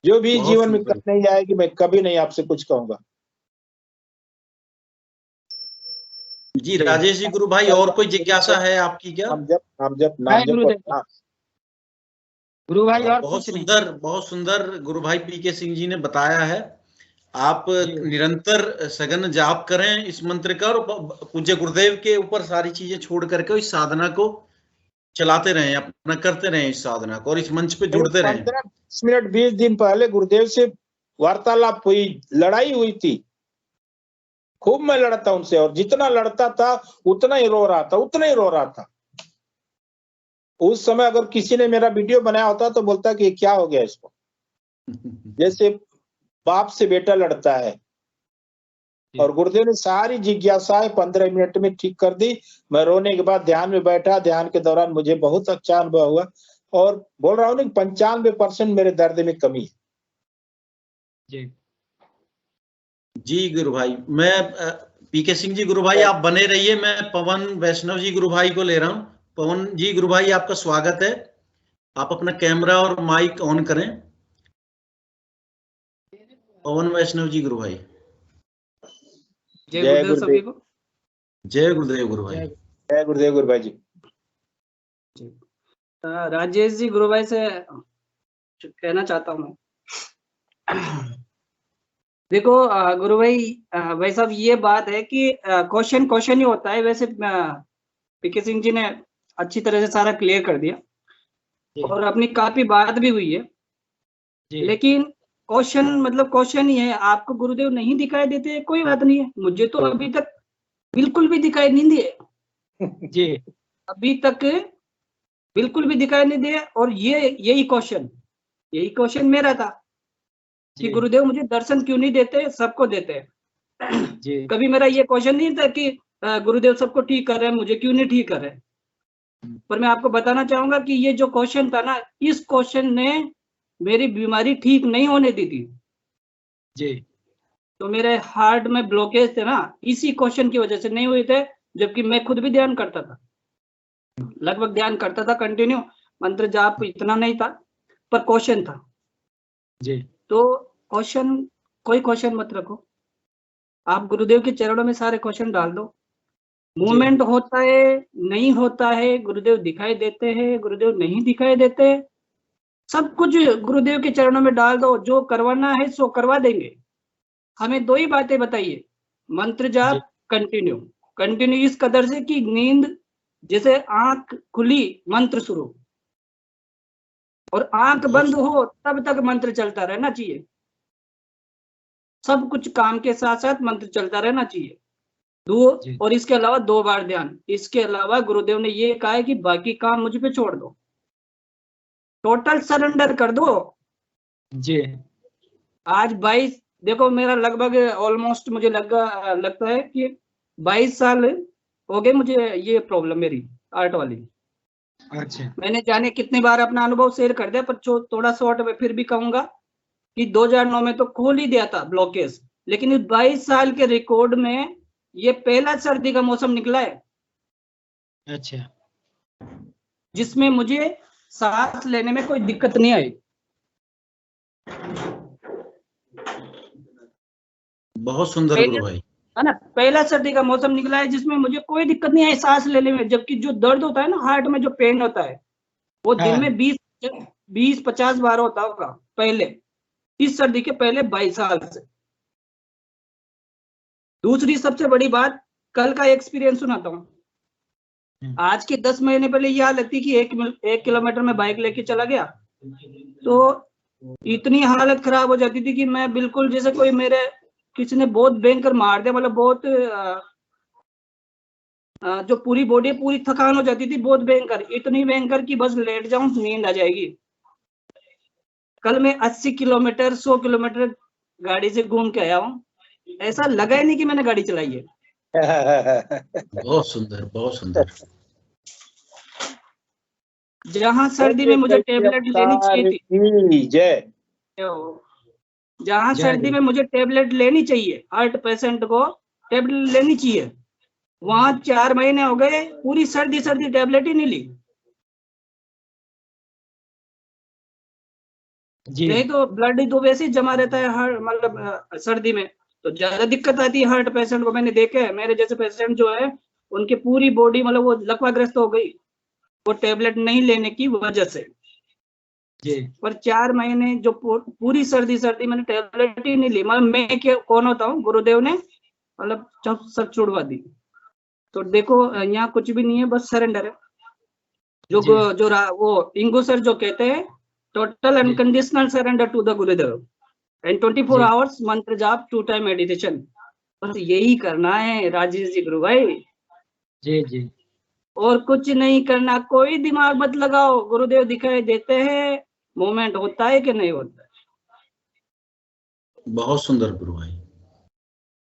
जो भी जीवन में नहीं आएगी मैं कभी नहीं आपसे कुछ कहूंगा। जी राजेश जी, गुरु भाई और कोई जिज्ञासा है आपकी क्या? नाम जप गुरु भाई और बहुत सुंदर गुरु भाई पीके सिंह जी ने बताया है। आप निरंतर सघन जाप करें इस मंत्र का और पूज्य गुरुदेव के ऊपर सारी चीजें छोड़ करके इस साधना को चलाते रहें, अपना करते रहें इस साधना को और इस मंच पे जुड़ते रहें। 15 मिनट 20 दिन पहले गुरुदेव से वार्तालाप हुई, लड़ाई हुई थी, खूब मैं लड़ा था उनसे और जितना लड़ता था उतना ही रो रहा था। उस समय अगर किसी ने मेरा वीडियो बनाया होता तो बोलता कि क्या हो गया इसको। जैसे बाप से बेटा लड़ता है। और गुरुदेव ने सारी जिज्ञासाएं 15 मिनट में ठीक कर दी। मैं रोने के बाद ध्यान में बैठा, ध्यान के दौरान मुझे बहुत अच्छा अनुभव हुआ और बोल रहा हूँ ना 95% मेरे दर्द में कमी है। जी गुरु भाई, मैं पीके सिंह जी गुरु भाई आप बने रहिए। मैं पवन वैष्णव जी गुरु भाई को ले रहा हूँ। पवन जी गुरु भाई आपका स्वागत है, आप अपना कैमरा और माइक ऑन करें। पवन वैष्णव जी गुरु भाई। जय गुरुदेव सभी को। जय गुरुदेव गुरु भाई। जय गुरुदेव गुरु भाई जी। राजेश जी गुरु भाई से कहना चाहता हूँ, देखो गुरु भाई साहब ये बात है कि क्वेश्चन ही होता है। वैसे पीके सिंह जी ने अच्छी तरह से सारा क्लियर कर दिया और अपनी काफी बात भी हुई है, लेकिन क्वेश्चन मतलब क्वेश्चन ही है। आपको गुरुदेव नहीं दिखाई देते कोई बात नहीं है, मुझे तो अभी तक बिल्कुल भी दिखाई नहीं दिए जी, अभी तक बिल्कुल भी दिखाई नहीं दिए। और यही क्वेश्चन मेरा था कि गुरुदेव मुझे दर्शन क्यों नहीं देते, सबको देते हैं। कभी मेरा ये क्वेश्चन नहीं था कि गुरुदेव सबको ठीक कर रहे हैं, मुझे क्यों नहीं ठीक कर रहे। पर मैं आपको बताना चाहूंगा कि ये जो क्वेश्चन था ना, इस क्वेश्चन ने मेरी बीमारी ठीक नहीं होने दी थी जी। तो मेरे हार्ट में ब्लॉकेज थे ना, इसी क्वेश्चन की वजह से नहीं हुए थे, जबकि मैं खुद भी ध्यान करता था, लगभग ध्यान करता था कंटिन्यू। मंत्र जाप इतना नहीं था, पर क्वेश्चन था जी तो क्वेश्चन, कोई क्वेश्चन मत रखो, आप गुरुदेव के चरणों में सारे क्वेश्चन डाल दो। मूवमेंट होता है नहीं होता है, गुरुदेव दिखाई देते हैं, गुरुदेव नहीं दिखाई देते, सब कुछ गुरुदेव के चरणों में डाल दो। जो करवाना है सो करवा देंगे। हमें दो ही बातें बताइए, मंत्र जाप कंटिन्यू, कंटिन्यू इस कदर से कि नींद जैसे आंख खुली मंत्र शुरू, और आंख बंद हो तब तक मंत्र चलता रहना चाहिए। सब कुछ काम के साथ साथ मंत्र चलता रहना चाहिए। दो, और इसके अलावा 2 बार ध्यान। इसके अलावा गुरुदेव ने ये कहा है कि बाकी काम मुझ पे छोड़ दो, टोटल सरेंडर कर दो जी। आज 22, देखो मेरा लगभग ऑलमोस्ट मुझे लगता है कि 22 साल हो गए मुझे ये प्रॉब्लम मेरी आर्ट वाली। अच्छा, मैंने जाने कितनी बार अपना अनुभव शेयर कर दिया, पर थोड़ा शॉर्ट में फिर भी कहूंगा कि 2009 में तो खोल ही दिया था ब्लॉकेज, लेकिन इस 22 साल के रिकॉर्ड में ये पहला सर्दी का मौसम निकला है। अच्छा, जिसमें मुझे सांस लेने में कोई दिक्कत नहीं आई। बहुत सुंदर गुरु भाई, है ना, पहला सर्दी का मौसम निकला है जिसमें मुझे कोई दिक्कत नहीं आई सांस लेने में। जबकि जो दर्द होता है ना, हार्ट में जो पेन होता है, वो दिन में 20-50 बार होता होगा पहले, इस सर्दी के पहले 22 साल से। दूसरी सबसे बड़ी बात, कल का एक्सपीरियंस सुनाता हूँ। आज के 10 महीने पहले ये हालत थी कि 1 किलोमीटर में बाइक लेके चला गया तो इतनी हालत खराब हो जाती थी कि मैं बिल्कुल जैसे कोई मेरे किसी ने बहुत भयंकर मार दिया, मतलब बहुत जो पूरी बॉडी पूरी थकान हो जाती थी, बहुत भयंकर, इतनी भयंकर कि बस लेट जाऊं नींद आ जाएगी। कल मैं 80 किलोमीटर 100 किलोमीटर गाड़ी से घूम के आया हूँ, ऐसा लगा ही नहीं कि मैंने गाड़ी चलाई है। बहुत सुंदर, बहुत सुंदर। जहाँ सर्दी में मुझे टेबलेट लेनी चाहिए थी, जहाँ सर्दी में मुझे टेबलेट लेनी चाहिए, हार्ट पेशेंट को टेबलेट लेनी चाहिए, वहां 4 महीने हो गए पूरी सर्दी टेबलेट ही नहीं ली। नहीं तो ब्लड तो वैसे ही जमा रहता है मतलब सर्दी में, तो ज्यादा दिक्कत आती है हार्ट पेशेंट को। मैंने देखा है, मेरे जैसे पेशेंट जो है उनकी पूरी बॉडी मतलब वो लकवाग्रस्त हो गई, वो टेबलेट नहीं लेने की वजह से। पर 4 महीने जो पूरी सर्दी मैंने टेबलेट ही नहीं ली। मतलब मैं कौन होता हूँ, गुरुदेव ने मतलब सब छुड़वा दी। तो देखो यहाँ कुछ भी नहीं है, बस सरेंडर है। जो वो इंगो सर जो कहते हैं, total unconditional surrender to the Gurudev and 24 hours mantra जाप 2 टाइम मेडिटेशन। बस यही करना है राजेश जी गुरु भाई। जी। और कुछ नहीं करना, कोई दिमाग मत लगाओ, गुरुदेव दिखाई देते हैं, मूवमेंट होता है कि नहीं होता है। बहुत सुंदर गुरु भाई,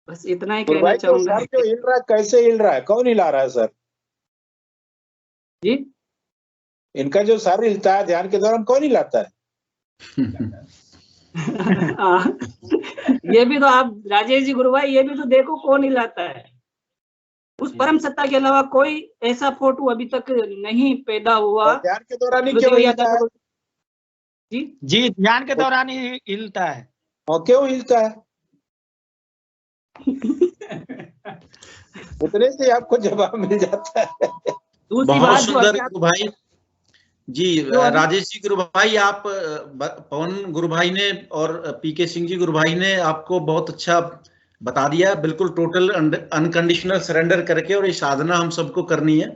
बस इतना ही कहना चाहूंगा। सर जो हिल रहा है, कैसे हिल रहा है, कौन हिला रहा है सर जी? इनका जो सर हिलता है ध्यान के दौरान, कौन हिलाता है? ये भी तो आप राजेश जी गुरु भाई, ये भी तो देखो कौन हिलाता है। उस परम सत्ता के अलावा कोई ऐसा फोटो अभी तक नहीं पैदा हुआ। ध्यान के दौरान ही क्यों हिलता है? जी ध्यान के दौरान ही हिलता है। और क्यों हिलता है? उतने से आपको जवाब मिल जाता है। बहुत सुंदर गुरु भाई जी। राजेश जी गुरु भाई, आप पवन गुरु भाई ने और पीके सिंह जी गुरु भाई ने आपको बहुत अच्छा बता दिया, बिल्कुल टोटल अनकंडीशनल सरेंडर करके, और ये साधना हम सबको करनी है।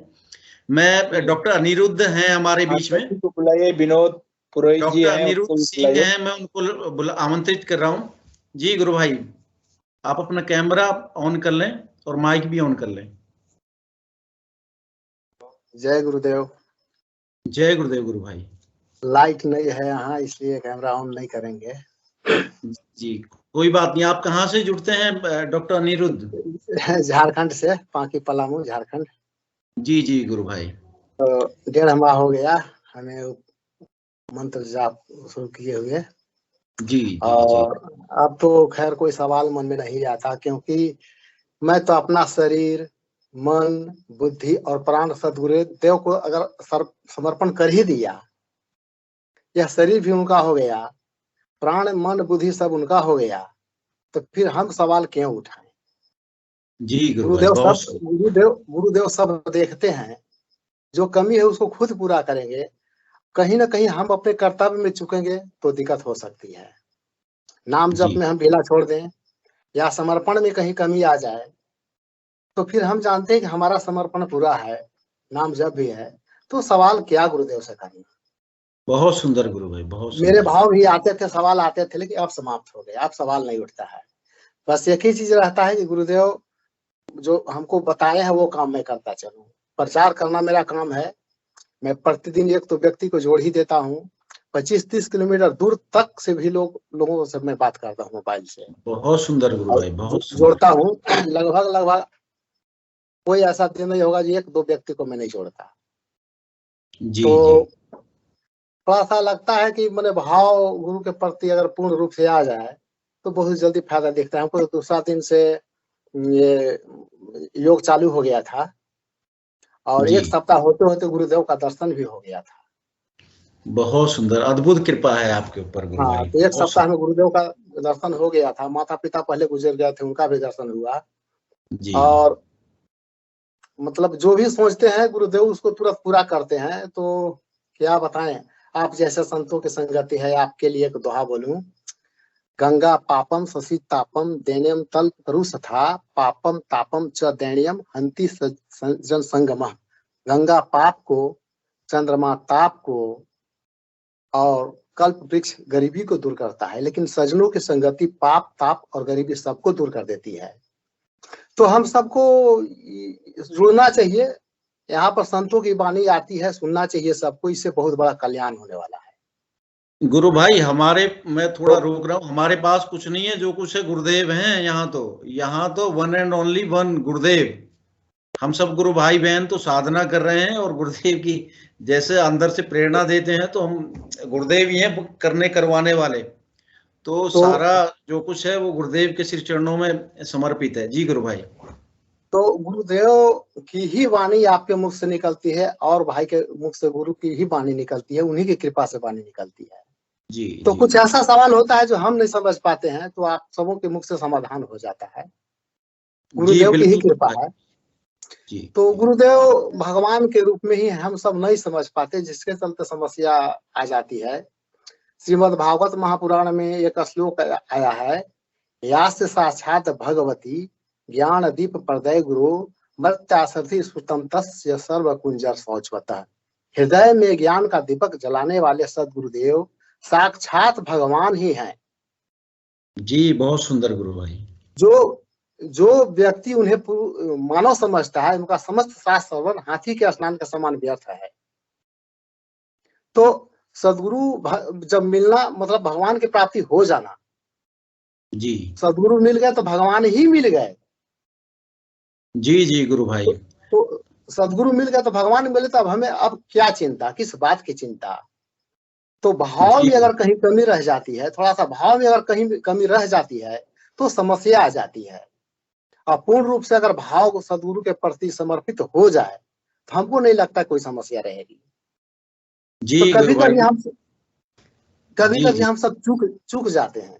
मैं डॉक्टर अनिरुद्ध हैं हमारे बीच में, बुलाइए, विनोद पुरोहित जी डॉक्टर अनिरुद्ध सिंह हैं, मैं उनको आमंत्रित कर रहा हूँ। जी गुरु भाई, आप अपना कैमरा ऑन कर लें और माइक भी ऑन कर लें। जय गुरुदेव। जय गुरुदेव गुरु भाई। लाइट नहीं है यहाँ, इसलिए कैमरा ऑन नहीं करेंगे। जी कोई बात नहीं। आप कहाँ से जुड़ते हैं डॉक्टर अनिरुद्ध? झारखंड से, पांकी पलामू झारखंड। जी जी गुरु भाई। तो 1.5 माह हो गया हमें मंत्र जाप शुरू किए हुए। जी। और अब तो खैर कोई सवाल मन में नहीं आता, क्योंकि मैं तो अपना शरीर मन, बुद्धि और प्राण सदगुरुदेव को अगर समर्पण कर ही दिया, यह शरीर भी उनका हो गया, प्राण मन बुद्धि सब उनका हो गया, तो फिर हम सवाल क्यों उठाएं? जी गुरुदेव, गुरुदेव सब देखते हैं, जो कमी है उसको खुद पूरा करेंगे। कहीं ना कहीं हम अपने कर्तव्य में चुकेंगे तो दिक्कत हो सकती है। नाम जप में हम ढीला छोड़ दें या समर्पण में कहीं कमी आ जाए, तो फिर हम जानते हैं कि हमारा समर्पण पूरा है, नाम जप भी है, तो सवाल क्या गुरुदेव से करना। बहुत सुंदर गुरु भाई, बहुत सुंदर। मेरे भाव भी आते थे, सवाल आते थे, लेकिन अब समाप्त हो गए, अब सवाल नहीं उठता है। बस एक ही चीज रहता है कि गुरुदेव जो हमको बताए हैं वो काम मैं करता चलूं। प्रचार करना मेरा काम है। मैं प्रतिदिन एक तो व्यक्ति को जोड़ ही देता हूँ। 25-30 किलोमीटर दूर तक से भी लोगों से मैं बात करता हूँ मोबाइल से। बहुत सुंदर गुरु भाई, बहुत जोड़ता हूँ। लगभग कोई ऐसा दिन नहीं होगा जो 1-2 व्यक्ति को मैं नहीं जोड़ता। जी, तो थोड़ा सा लगता है कि मैंने भाव गुरु के प्रति अगर पूर्ण रूप से आ जाए तो बहुत जल्दी फायदा दिखता है। हमको तो दूसरा दिन से ये योग चालू हो गया था और 1 सप्ताह होते होते गुरुदेव का दर्शन भी हो गया था। बहुत सुंदर, अद्भुत कृपा है आपके ऊपर गुरु भाई। तो 1 सप्ताह में गुरुदेव का दर्शन हो गया था। माता पिता पहले गुजर गए थे, उनका भी दर्शन हुआ। जी। और मतलब जो भी सोचते हैं गुरुदेव उसको तुरंत पूरा करते हैं। तो क्या बताएं, आप जैसे संतों की संगति है। आपके लिए एक दोहा बोलूं, गंगा पापम शशि तापम दैन्यम तल्प करुषथा पापम तापम च दैन्यम हंति जन संगम। गंगा पाप को, चंद्रमा ताप को और कल्प वृक्ष गरीबी को दूर करता है, लेकिन सज्जनों की संगति पाप ताप और गरीबी सबको दूर कर देती है। तो हम सबको जुड़ना चाहिए। यहाँ पर संतों की वाणी आती है, सुनना चाहिए सबको। इससे बहुत बड़ा कल्याण होने वाला है। गुरु भाई मैं थोड़ा रोक रहा हूँ। हमारे पास कुछ नहीं है, जो कुछ है गुरुदेव हैं। यहाँ तो वन एंड ओनली वन गुरुदेव। हम सब गुरु भाई बहन तो साधना कर रहे हैं और गुरुदेव की जैसे अंदर से प्रेरणा देते हैं, तो हम गुरुदेव ही हैं करवाने वाले। तो सारा जो कुछ है वो गुरुदेव के श्री चरणों में समर्पित है। जी गुरु भाई। तो गुरुदेव की ही वाणी आपके मुख से निकलती है और भाई के मुख से गुरु की ही वाणी निकलती है, उन्हीं की कृपा से वाणी निकलती है। जी। तो कुछ ऐसा सवाल होता है जो हम नहीं समझ पाते हैं, तो आप सबों के मुख से समाधान हो जाता है। गुरुदेव की ही कृपा है। तो गुरुदेव भगवान के रूप में ही हम सब नहीं समझ पाते, जिसके चलते समस्या आ जाती है। श्रीमद् भागवत महापुराण में एक श्लोक आया है, यास्य साक्षात भगवती ज्ञान दीप प्रदय गुरु मर्त्यासर्थी सुतम तस्य सर्व कुंजर शौचवतः। हृदय में ज्ञान का दीपक जलाने वाले सदगुरुदेव साक्षात भगवान ही हैं। जी बहुत सुंदर गुरु भाई। जो व्यक्ति उन्हें मानव समझता है, उनका समस्त शास्त्र श्रवण हाथी के स्नान के समान व्यर्थ है। तो सदगुरु जब मिलना मतलब भगवान की प्राप्ति हो जाना। जी। सदगुरु मिल गए तो भगवान ही मिल गए। जी जी गुरु भाई। तो सदगुरु मिल गए तो भगवान मिले, तो अब हमें अब क्या चिंता, किस बात की चिंता। तो भाव में अगर कहीं कमी रह जाती है, थोड़ा सा भाव में अगर कहीं कमी रह जाती है तो समस्या आ जाती है। और पूर्ण रूप से अगर भाव सदगुरु के प्रति समर्पित हो जाए तो हमको नहीं लगता कोई समस्या रहेगी। जी। तो कभी कभी हम सब चूक जाते हैं,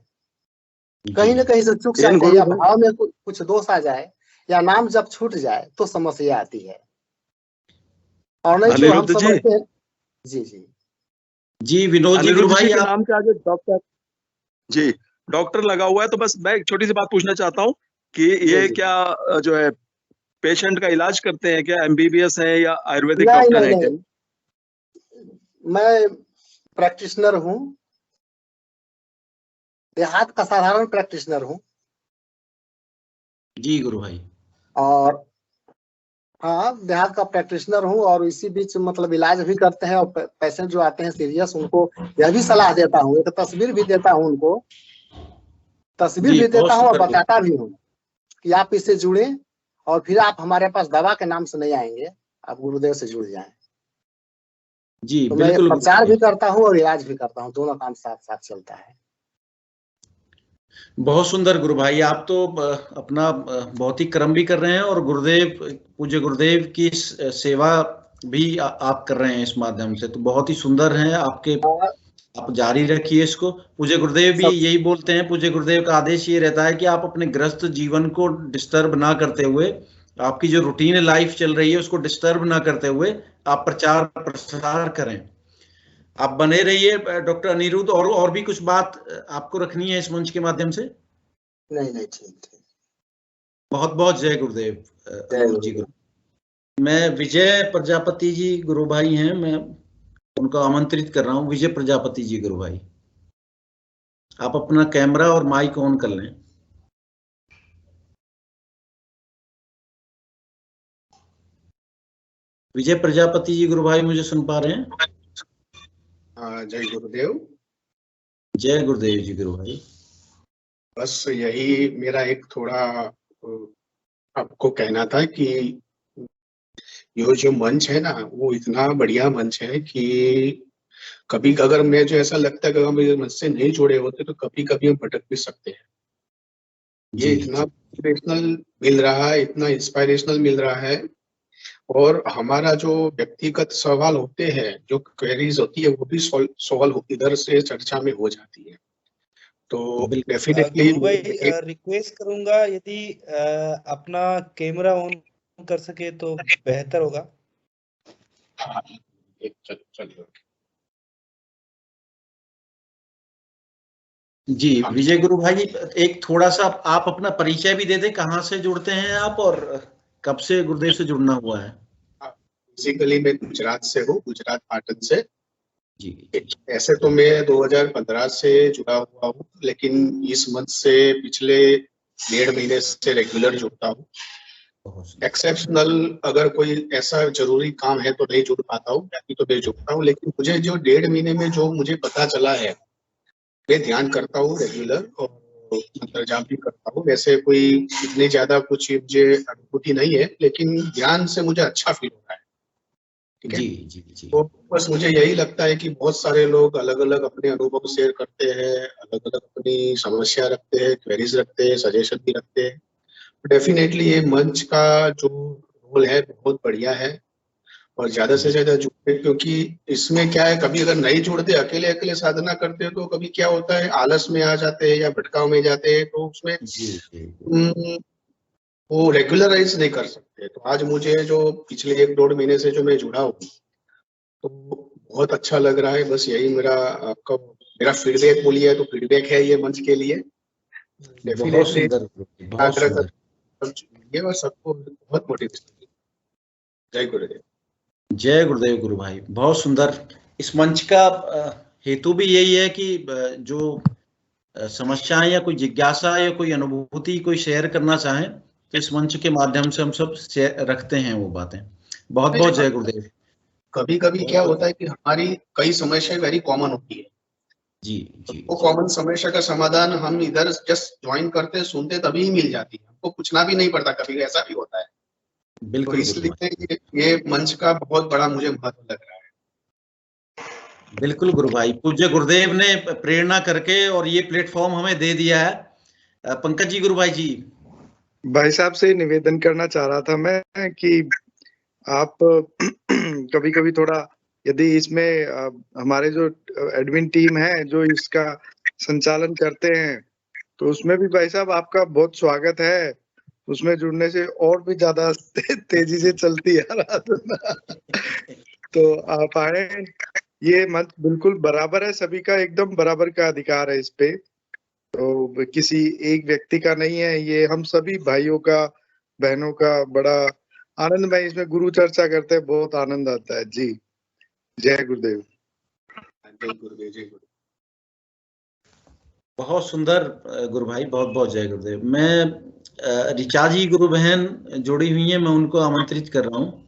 कहीं ना कहीं से चूक जाते हैं, या भाव में कुछ दोष आ जाए या नाम जब छूट जाए तो समस्या आती है। और नहीं तो हम समझते हैं। जी जी जी विनोद जी, गुरु भाई के नाम के आगे डॉक्टर जी डॉक्टर लगा हुआ है। तो बस मैं एक छोटी सी बात पूछना चाहता हूँ कि ये क्या जो है पेशेंट का इलाज करते हैं क्या, एमबीबीएस है या आयुर्वेदिक डॉक्टर है क्या? मैं प्रैक्टिशनर हूँ, देहात का साधारण प्रैक्टिशनर हूँ। जी गुरु भाई। और हाँ, देहात का प्रैक्टिशनर हूँ और इसी बीच मतलब इलाज भी करते हैं। और पेशेंट जो आते हैं सीरियस, उनको यह भी सलाह देता हूँ, एक तस्वीर भी देता हूँ, उनको तस्वीर भी देता हूँ और बताता भी हूँ कि आप इससे जुड़े और फिर आप हमारे पास दवा के नाम से नहीं आएंगे, आप गुरुदेव से जुड़ जाएं। जी तो मैं प्रचार भी करता हूँ और इलाज भी करता हूँ, दोनों काम साथ साथ चलता है। बहुत सुंदर गुरु भाई, आप तो अपना बहुत ही कर्म भी कर रहे हैं और गुरुदेव, पूज्य गुरुदेव की सेवा भी आप कर रहे हैं इस माध्यम से, तो बहुत ही सुंदर है आपके। आप जारी रखिए इसको। पूज्य गुरुदेव भी यही बोलते हैं, पूज्य गुरुदेव का आदेश ये रहता है कि आप अपने ग्रस्त जीवन को डिस्टर्ब ना करते हुए, आपकी जो रूटीन लाइफ चल रही है उसको डिस्टर्ब ना करते हुए आप प्रचार प्रसार करें। आप बने रहिए डॉक्टर अनिरुद्ध। और भी कुछ बात आपको रखनी है इस मंच के माध्यम से? नहीं, ठीक। बहुत बहुत जय गुरुदेव। जी गुरु, मैं विजय प्रजापति जी गुरु भाई हैं, मैं उनको आमंत्रित कर रहा हूँ। विजय प्रजापति जी गुरु भाई, आप अपना कैमरा और माइक ऑन कर लें। विजय प्रजापति जी गुरु भाई, मुझे सुन पा रहे हैं? जय गुरुदेव। जय गुरुदेव जी गुरु भाई। बस यही मेरा एक थोड़ा आपको कहना था कि ये जो मंच है ना, वो इतना बढ़िया मंच है कि कभी अगर मुझे ऐसा लगता है कि हम इस मंच से नहीं जुड़े होते तो कभी कभी हम भटक भी सकते हैं। ये इतना मोटिवेशनल मिल रहा है, इतना इंस्पायरेशनल मिल रहा है, और हमारा जो व्यक्तिगत सवाल होते हैं, जो क्वेरीज होती है, वो भी सॉल्व इधर से चर्चा में हो जाती है। तो डेफिनेटली रिक्वेस्ट करूंगा, यदि अपना कैमरा ऑन कर सके तो बेहतर होगा। चलो। जी विजय गुरु भाई, एक थोड़ा सा आप अपना परिचय भी दे दें, कहाँ से जुड़ते हैं आप और कब से गुरुदेव से जुड़ना हुआ है? बेसिकली मैं गुजरात से हूँ, गुजरात पाटन से। जी। ऐसे तो मैं 2015 से जुड़ा हुआ हूँ, लेकिन इस मंथ से पिछले 1.5 महीने से रेगुलर जुड़ता हूँ। एक्सेप्शनल अगर कोई ऐसा जरूरी काम है तो नहीं जुड़ पाता हूँ, बाकी तो मैं जुड़ता हूँ। लेकिन मुझे जो 1.5 महीने में जो मुझे पता चला है, मैं ध्यान करता हूँ रेगुलर और अंतर्जाम भी करता हूँ। वैसे कोई इतनी ज्यादा कुछ मुझे अनुभूति नहीं है, लेकिन ध्यान से मुझे अच्छा फील हो रहा है। ठीक है जी। तो बस मुझे यही लगता है कि बहुत सारे लोग अलग अलग अपने अनुभव शेयर करते हैं, अलग अलग अपनी समस्या रखते हैं, क्वेरीज रखते हैं, सजेशन भी रखते हैं। डेफिनेटली ये मंच का जो रोल है बहुत बढ़िया है, और ज्यादा से ज्यादा जुड़े, क्योंकि इसमें क्या है, कभी अगर नहीं जुड़ते, अकेले अकेले साधना करते हैं तो कभी क्या होता है, आलस में आ जाते हैं या भटकाव में जाते हैं, तो उसमें वो रेगुलराइज नहीं कर सकते। तो आज मुझे जो पिछले 1-1.5 महीने से जो मैं जुड़ा हूँ, तो बहुत अच्छा लग रहा है। बस यही मेरा फीडबैक बोलिए तो फीडबैक है ये मंच के लिए। डेफिनेटली सबको बहुत मोटिवेशन। जय गुरुदेव। जय गुरुदेव गुरु भाई, बहुत सुंदर। इस मंच का हेतु भी यही है कि जो समस्याएं या कोई जिज्ञासा या कोई अनुभूति कोई शेयर करना चाहें तो इस मंच के माध्यम से हम सब रखते हैं वो बातें। बहुत बहुत जय गुरुदेव। कभी कभी क्या होता है कि हमारी कई समस्याएं वेरी कॉमन होती है। जी। वो कॉमन समस्या का समाधान हम इधर जस्ट ज्वाइन करते सुनते तभी ही मिल जाती है, हमको पूछना भी नहीं पड़ता, कभी ऐसा भी होता है। बिल्कुल। तो इसलिए ये मंच का बहुत बड़ा मुझे महत्व लग रहा है। बिल्कुल गुरु भाई, पूज्य गुरुदेव ने प्रेरणा करके और ये प्लेटफॉर्म हमें दे दिया है। पंकज जी गुरु भाई जी। भाई साहब से निवेदन करना चाह रहा था मैं कि आप कभी कभी थोड़ा, यदि इसमें हमारे जो एडमिन टीम है जो इसका संचालन करते हैं, तो उसमें भी भाई साहब आपका बहुत स्वागत है। उसमें जुड़ने से और भी ज्यादा तेजी से चलती है आराधना। तो आप आए, ये मंच बिल्कुल बराबर है, सभी का एकदम बराबर का अधिकार है इस पे, तो किसी एक व्यक्ति का नहीं है, ये हम सभी भाइयों का बहनों का बड़ा आनंद में इसमें गुरु चर्चा करते हैं, बहुत आनंद आता है जी। जय गुरुदेव। जय गुरुदेव। जय गुरुदेव। बहुत सुंदर गुरु भाई, बहुत बहुत जय गुरुदेव। मैं ऋचा जी गुरु बहन जुड़ी हुई हैं, मैं उनको आमंत्रित कर रहा हूँ।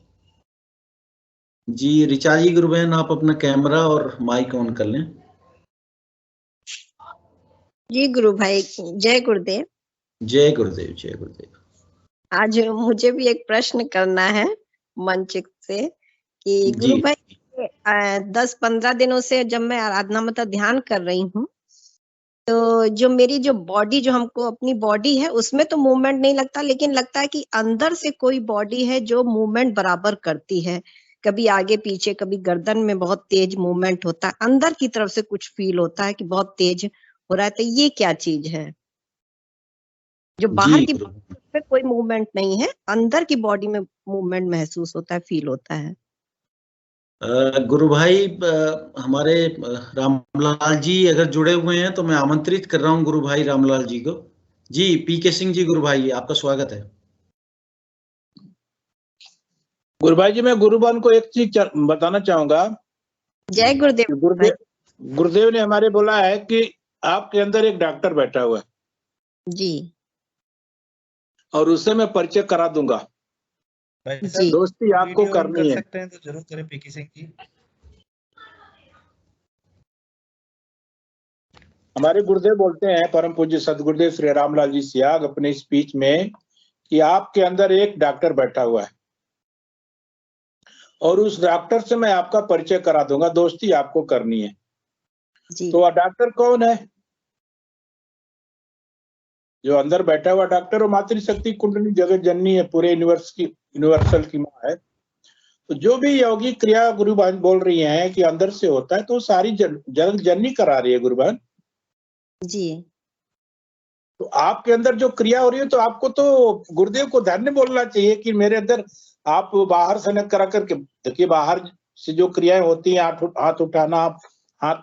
जी ऋचा जी गुरु बहन, आप अपना कैमरा और माइक ऑन कर लें। जी गुरु भाई, जय गुरुदेव। जय गुरुदेव। जय गुरुदेव। आज मुझे भी एक प्रश्न करना है मंच से कि गुरु भाई 10-15 दिनों से जब मैं आराधना मतलब ध्यान कर रही हूँ, तो जो मेरी जो बॉडी, जो हमको अपनी बॉडी है उसमें तो मूवमेंट नहीं लगता, लेकिन लगता है कि अंदर से कोई बॉडी है जो मूवमेंट बराबर करती है, कभी आगे पीछे, कभी गर्दन में बहुत तेज मूवमेंट होता है, अंदर की तरफ से कुछ फील होता है कि बहुत तेज हो रहा है। तो ये क्या चीज है? जो बाहर जी की बॉडी में कोई मूवमेंट नहीं है, अंदर की बॉडी में मूवमेंट महसूस होता है, फील होता है। गुरु भाई, हमारे रामलाल जी अगर जुड़े हुए हैं तो मैं आमंत्रित कर रहा हूं गुरु भाई रामलाल जी को। जी पीके सिंह जी, गुरु भाई आपका स्वागत है। गुरु भाई जी, मैं गुरुबान को एक चीज बताना चाहूंगा। जय गुरुदेव। गुरुदेव ने हमारे बोला है कि आपके अंदर एक डॉक्टर बैठा हुआ है जी, और उससे मैं परिचय करा दूंगा। जी, दोस्ती आपको वीडियो ऑन करनी कर है। सकते हैं तो जरूर करें पीके सिंह जी। हमारे गुरुदेव बोलते हैं, परम पूज्य सदगुरुदेव श्री रामलाल जी सियाग, अपने स्पीच में कि आपके अंदर एक डॉक्टर बैठा हुआ है और उस डॉक्टर से मैं आपका परिचय करा दूंगा। दोस्ती आपको करनी है। तो डॉक्टर कौन है? जो अंदर बैठा हुआ डॉक्टर वो मातृशक्ति कुंडली जगत जननी है, पूरे यूनिवर्सल की माँ है। तो जो भी योगी क्रिया गुरु बहन बोल रही हैं कि अंदर से होता है, तो सारी जगत जननी करा रही है गुरु बहन जी। तो आपके अंदर जो क्रिया हो रही है, तो आपको तो गुरुदेव को धन्य बोलना चाहिए कि मेरे अंदर, आप बाहर से न करा करके देखिए, बाहर से जो क्रियाएं होती हैं, हाथ उठाना, हाथ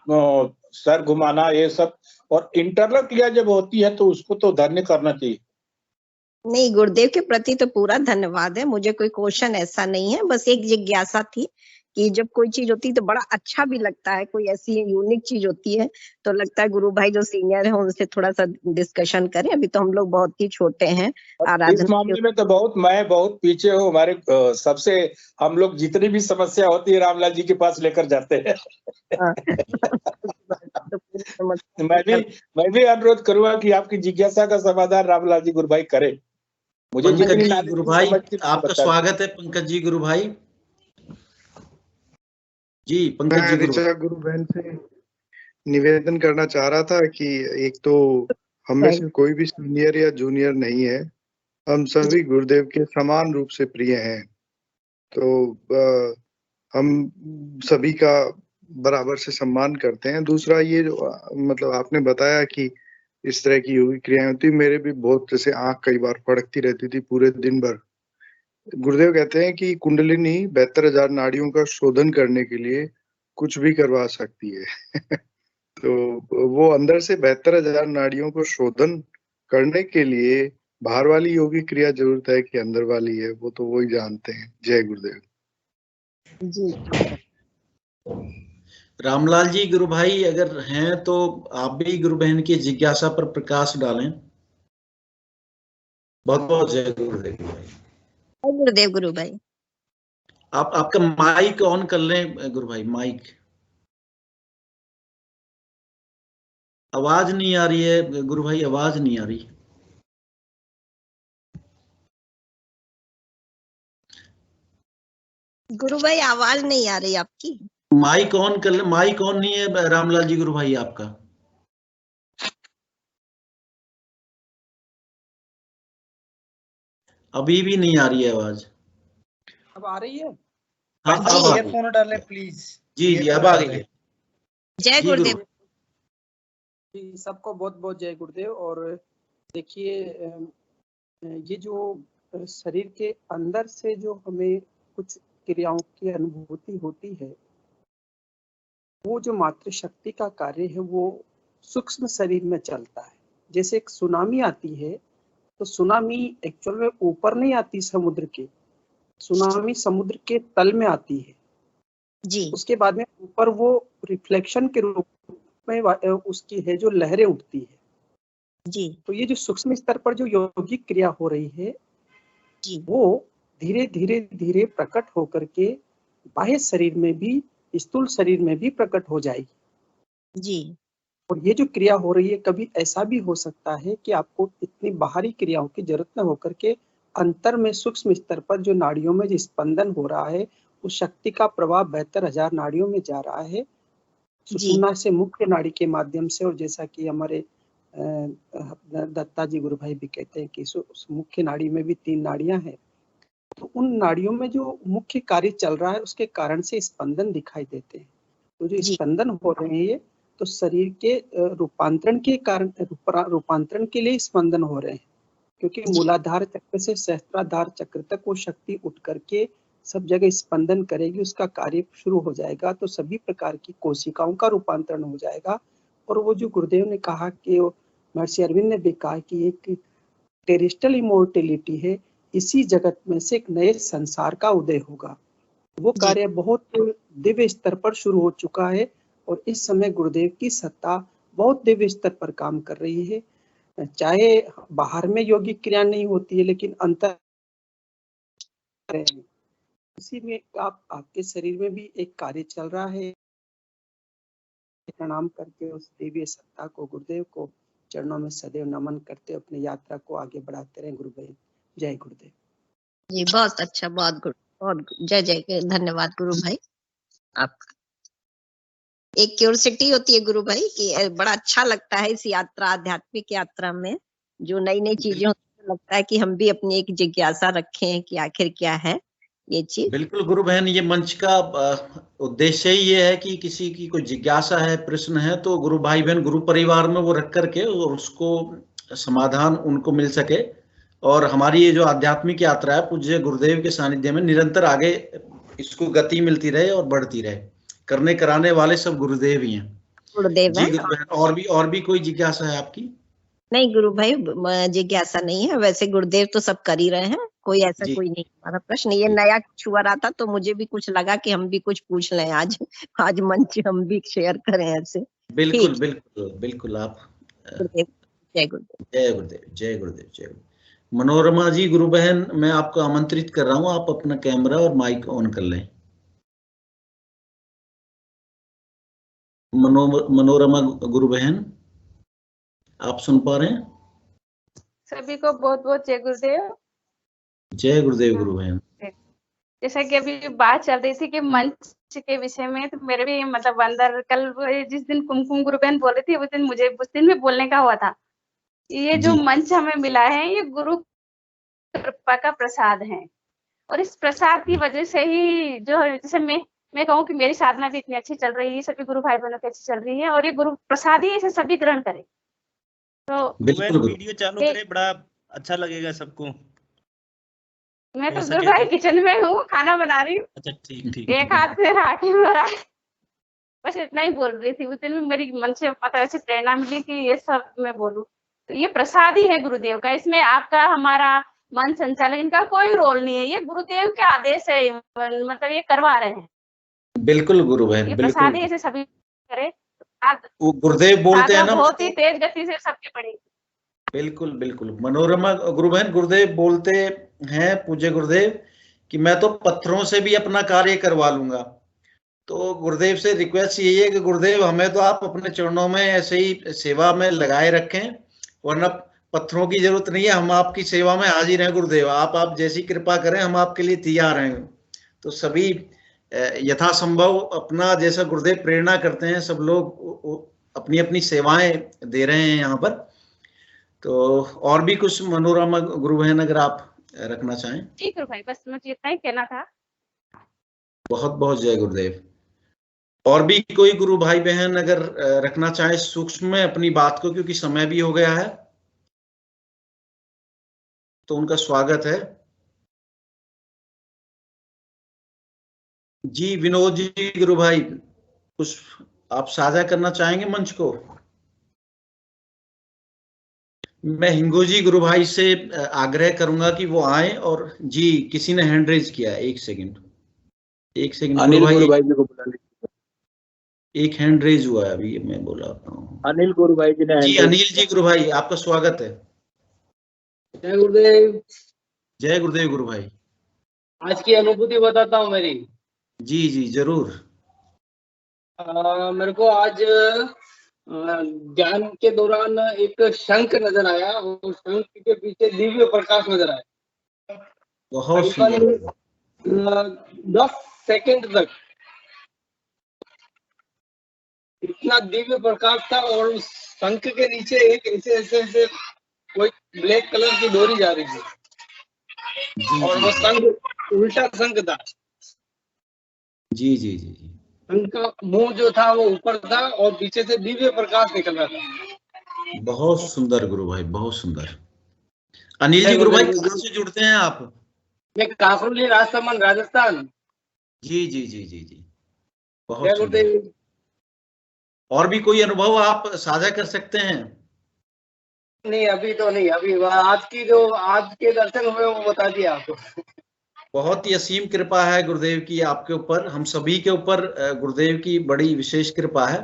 सर घुमाना, ये सब, और इंटरनल क्रिया जब होती है तो उसको तो धन्य करना चाहिए। नहीं, गुरुदेव के प्रति तो पूरा धन्यवाद है, मुझे कोई क्वेश्चन ऐसा नहीं है, बस एक जिज्ञासा थी कि जब कोई चीज होती है तो बड़ा अच्छा भी लगता है, कोई ऐसी यूनिक चीज होती है तो लगता है गुरु भाई जो सीनियर है उनसे थोड़ा सा डिस्कशन करें। अभी तो हम लोग बहुत ही छोटे हैं इस आराधना मामले में तो मैं बहुत पीछे हूँ। हमारे सबसे, हम लोग जितनी भी समस्या होती है रामलाल जी के पास लेकर जाते हैं। मैं भी अनुरोध करूंगा कि आपकी जिज्ञासा का समाधान रामलाल जी गुरु भाई करे। मुझे पंकज जी जितनी गुरु भाई आपका स्वागत है। पंकज जी गुरु भाई जी, पंकज जी ऋचा गुरु बहन से निवेदन करना चाह रहा था कि एक तो हम में से कोई भी सीनियर या जूनियर नहीं है, हम सभी गुरुदेव के समान रूप से प्रिय हैं। तो हम सभी का बराबर से सम्मान करते हैं। दूसरा ये जो मतलब आपने बताया कि इस तरह की योगी क्रियाएं होती, मेरे भी बहुत, जैसे आंख कई बार फड़कती रहती थी पूरे दिन भर। गुरुदेव कहते हैं कि कुंडलिनी 72,000 नाड़ियों का शोधन करने के लिए कुछ भी करवा सकती है। तो वो अंदर से 72,000 नाड़ियों को शोधन करने के लिए बाहर वाली योगी क्रिया जरूरत है कि अंदर वाली है, वो तो वही जानते हैं। जय गुरुदेव जी। रामलाल जी गुरु भाई अगर हैं तो आप भी गुरु बहन की जिज्ञासा पर प्रकाश डालें। बहुत बहुत जय गुरुदेव। गुरुदेव गुरु भाई आप आपका माइक ऑन कर लें गुरु भाई, माइक। आवाज नहीं आ रही है गुरु भाई, आवाज नहीं आ रही। गुरु भाई आवाज नहीं आ रही आपकी। माइक ऑन कर ले, माइक ऑन नहीं है रामलाल जी गुरु भाई आपका। अभी भी नहीं आ रही है आवाज। अब आ रही है? हाँ, अब आ रही ईयरफोन डालें प्लीज। जी जी, अब आ गई है। जय गुरुदेव जी, सबको बहुत बहुत जय गुरुदेव। और देखिए, ये जो शरीर के अंदर से जो हमें कुछ क्रियाओं की अनुभूति होती है, वो जो मातृशक्ति का कार्य है वो सूक्ष्म शरीर में चलता है। जैसे एक सुनामी आती है, तो सुनामी एक्चुअल में ऊपर नहीं आती समुद्र के, सुनामी समुद्र के तल में आती है जी। उसके बाद में ऊपर वो रिफ्लेक्शन के रूप में उसकी है जो लहरें उठती है जी। तो ये जो सूक्ष्म स्तर पर जो यौगिक क्रिया हो रही है जी, वो धीरे धीरे धीरे प्रकट होकर के बाह्य शरीर में भी, स्थूल शरीर में भी प्रकट हो जाएगी जी। और ये जो क्रिया हो रही है, कभी ऐसा भी हो सकता है कि आपको इतनी बाहरी क्रियाओं की जरूरत न होकर के अंतर में सूक्ष्म स्तर पर जो नाड़ियों में जो स्पंदन हो रहा है, उस शक्ति का प्रभाव 72,000 नाड़ियों में जा रहा है, सुषुम्ना से मुख्य नाड़ी के माध्यम से, और जैसा कि हमारे दत्ता जी गुरु भाई भी कहते हैं कि मुख्य नाड़ी में भी 3 नाड़ियां हैं, तो उन नाड़ियों में जो मुख्य कार्य चल रहा है उसके कारण से स्पंदन दिखाई देते हैं। तो जो स्पंदन हो रहे हैं ये तो शरीर के रूपांतरण के कारण, रूपांतरण के लिए स्पंदन हो रहे हैं, क्योंकि मूलाधार चक्र से सहस्त्राधार चक्र तक वो शक्ति उठ करके सब जगह स्पंदन करेगी, उसका कार्य शुरू हो जाएगा, तो सभी प्रकार की कोशिकाओं का रूपांतरण हो जाएगा। और वो जो गुरुदेव ने कहा कि महर्षि अरविंद ने भी कहा कि एक टेरेस्ट्रियल इमोर्टेलिटी है, इसी जगत में से एक नए संसार का उदय होगा। वो कार्य बहुत दिव्य स्तर पर शुरू हो चुका है और इस समय गुरुदेव की सत्ता बहुत दिव्य स्तर पर काम कर रही है। चाहे बाहर में यौगिक क्रिया नहीं होती है, लेकिन अंतर इसी में आपके शरीर में भी एक कार्य चल रहा है। प्रणाम करके उस देवी सत्ता को, गुरुदेव को चरणों में सदैव नमन करते अपनी यात्रा को आगे बढ़ाते रहे। गुरु भाई, जय गुरुदेव जी। बहुत अच्छा, बहुत जय जय, धन्यवाद गुरु भाई आपका। एक क्यूरियोसिटी होती है गुरु भाई कि बड़ा अच्छा लगता है इस यात्रा, आध्यात्मिक यात्रा में जो नई नई चीजें होती है, लगता है कि हम भी अपनी एक जिज्ञासा रखें कि आखिर क्या है ये चीज। बिल्कुल गुरु बहन, ये मंच का उद्देश्य ही ये है कि किसी की कोई जिज्ञासा है, प्रश्न है, तो गुरु भाई बहन गुरु परिवार में वो रख करके और उसको समाधान उनको मिल सके। और हमारी ये जो आध्यात्मिक यात्रा है पूज्य गुरुदेव के सानिध्य में निरंतर आगे इसको गति मिलती रहे और बढ़ती रहे। करने कराने वाले सब गुरुदेव ही हैं। गुरुदेव जी गुरु बहन, और भी कोई जिज्ञासा है आपकी? नहीं गुरु भाई, जिज्ञासा नहीं है, वैसे गुरुदेव तो सब कर ही रहे हैं, कोई ऐसा कोई नहीं हमारा प्रश्न। ये नया कुछ हुआ रहा था तो मुझे भी कुछ लगा कि हम भी कुछ पूछ लें आज मंच हम भी शेयर करें ऐसे। बिल्कुल बिल्कुल बिल्कुल। आप गुरुदेव, जय गुरुदेव। जय गुरुदेव, जय गुरुदेव, जय गुरुदेव। मनोरमा जी गुरु बहन, मैं आपको आमंत्रित कर रहा हूँ, आप अपना कैमरा और माइक ऑन कर लें। मनोरमा गुरु बहन, आप सुन पा रहे हैं? सभी को बहुत बहुत जय गुरुदेव। जय गुरुदेव गुरु बहन। जैसा कि अभी बात चल रही थी कि मंच के विषय में, तो मेरे भी मतलब अंदर कल जिस दिन कुमकुम गुरु बहन बोल रही थी उस दिन में बोलने का हुआ था। ये जो मंच हमें मिला है ये गुरु कृपा का प्रसाद है, और इस प्रसाद की वजह से ही जो जैसे मैं कहूँ कि मेरी साधना भी इतनी अच्छी चल रही है, सभी गुरु भाई बहनों की अच्छी चल रही है, और ये गुरु प्रसाद ही इसे सभी ग्रहण करें। तो वीडियो चालू करे, बड़ा अच्छा लगेगा सबको। मैं तो गुरु भाई किचन में हूँ, खाना बना रही हूँ। अच्छा ठीक। एक हाथ से राखी बना, बस इतना ही बोल रही थी। उस दिन मेरी मन से पता ऐसी प्रेरणा मिली कि ये सब मैं बोलूं। तो ये प्रसाद ही है गुरुदेव का, इसमें आपका हमारा मन संचालन इनका कोई रोल नहीं है, ये गुरुदेव के आदेश है, मतलब ये करवा रहे हैं। बिल्कुल गुरु बहन, प्रसाद ही ऐसे सभी करे। वो गुरुदेव बोलते हैं ना, बहुत ही तेज गति से सबके पड़ेगी। बिल्कुल बिल्कुल। मनोरमा गुरु बहन, गुरुदेव बोलते हैं पूज्य गुरुदेव कि मैं तो पत्थरों से भी अपना कार्य करवा लूंगा। तो गुरुदेव से रिक्वेस्ट यही है कि गुरुदेव हमें तो आप अपने चरणों में ऐसे ही सेवा में लगाए रखें, वरना पत्थरों की जरूरत नहीं है, हम आपकी सेवा में हाजिर हैं गुरुदेव। आप जैसी कृपा करें हम आपके लिए तैयार हैं। तो सभी यथासंभव अपना, जैसा गुरुदेव प्रेरणा करते हैं, सब लोग अपनी अपनी सेवाएं दे रहे हैं यहाँ पर। तो और भी कुछ मनोरमा गुरु बहन अगर आप रखना चाहें? ठीक गुरु भाई, बस मुझे इतना ही कहना था। बहुत बहुत जय गुरुदेव। और भी कोई गुरु भाई बहन अगर रखना चाहे सूक्ष्म में अपनी बात को, क्योंकि समय भी हो गया है, तो उनका स्वागत है। जी विनोद जी गुरु भाई, कुछ आप साझा करना चाहेंगे मंच को? मैं हिंगू जी गुरु भाई से आग्रह करूंगा कि वो आए। और जी किसी ने हैंड रेज किया है, एक सेकंड अनिल गुरु भाई जी को बुला लीजिए। एक हैंड रेज हुआ है अभी, मैं बोलाता हूँ। अनिल गुरु भाई जी ने। जी अनिल जी गुरु भाई, आपका स्वागत है। जय गुरुदेव। जय गुरुदेव गुरु भाई। आज की अनुभूति बताता हूँ मेरी। जी जी जरूर। मेरे को आज ध्यान के दौरान एक शंख नजर आया और शंख के पीछे दिव्य प्रकाश नजर आया। बहुत 10 सेकंड तक इतना दिव्य प्रकाश था, और उस शंख के नीचे एक ऐसे ऐसे ऐसे कोई ब्लैक कलर की डोरी जा रही थी, और वो शंख उल्टा शंख था। जी जी जी जी। शंख का मुंह जो था वो ऊपर था, और पीछे से दिव्य प्रकाश निकल रहा था। बहुत सुंदर गुरु भाई, बहुत सुंदर। अनिल जी गुरु भाई कहाँ से जुड़ते हैं आप? मैं काकरोली राजसमंद राजस्थान। जी जी जी जी जी, जय बहुत सुंदर। गुरुदेव। और भी कोई अनुभव आप साझा कर सकते हैं? नहीं अभी तो नहीं, अभी आज के दर्शन हुए वो बता दिया आपको। बहुत ही असीम कृपा है गुरुदेव की आपके ऊपर, हम सभी के ऊपर गुरुदेव की बड़ी विशेष कृपा है,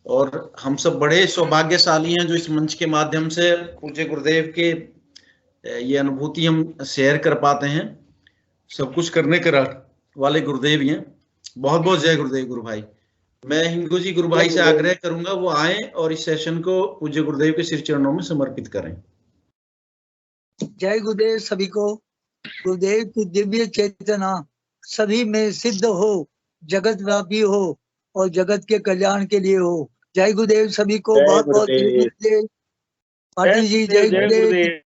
और हम सब बड़े सौभाग्यशाली हैं जो इस मंच के माध्यम से पूज्य गुरुदेव के ये अनुभूति हम शेयर कर पाते हैं। सब कुछ करने के वाले गुरुदेव ही हैं। बहुत बहुत जय गुरुदेव गुरु भाई। मैं हिंगू जी गुरु भाई से आग्रह करूंगा वो आए और इस सेशन को पूज्य गुरुदेव के श्री चरणों में समर्पित करें। जय गुरुदेव सभी को। गुरुदेव की दिव्य चेतना सभी में सिद्ध हो, जगत व्यापी हो और जगत के कल्याण के लिए हो। जय गुरुदेव सभी को। बहुत बहुत पाटिल जी जय गुरुदेव।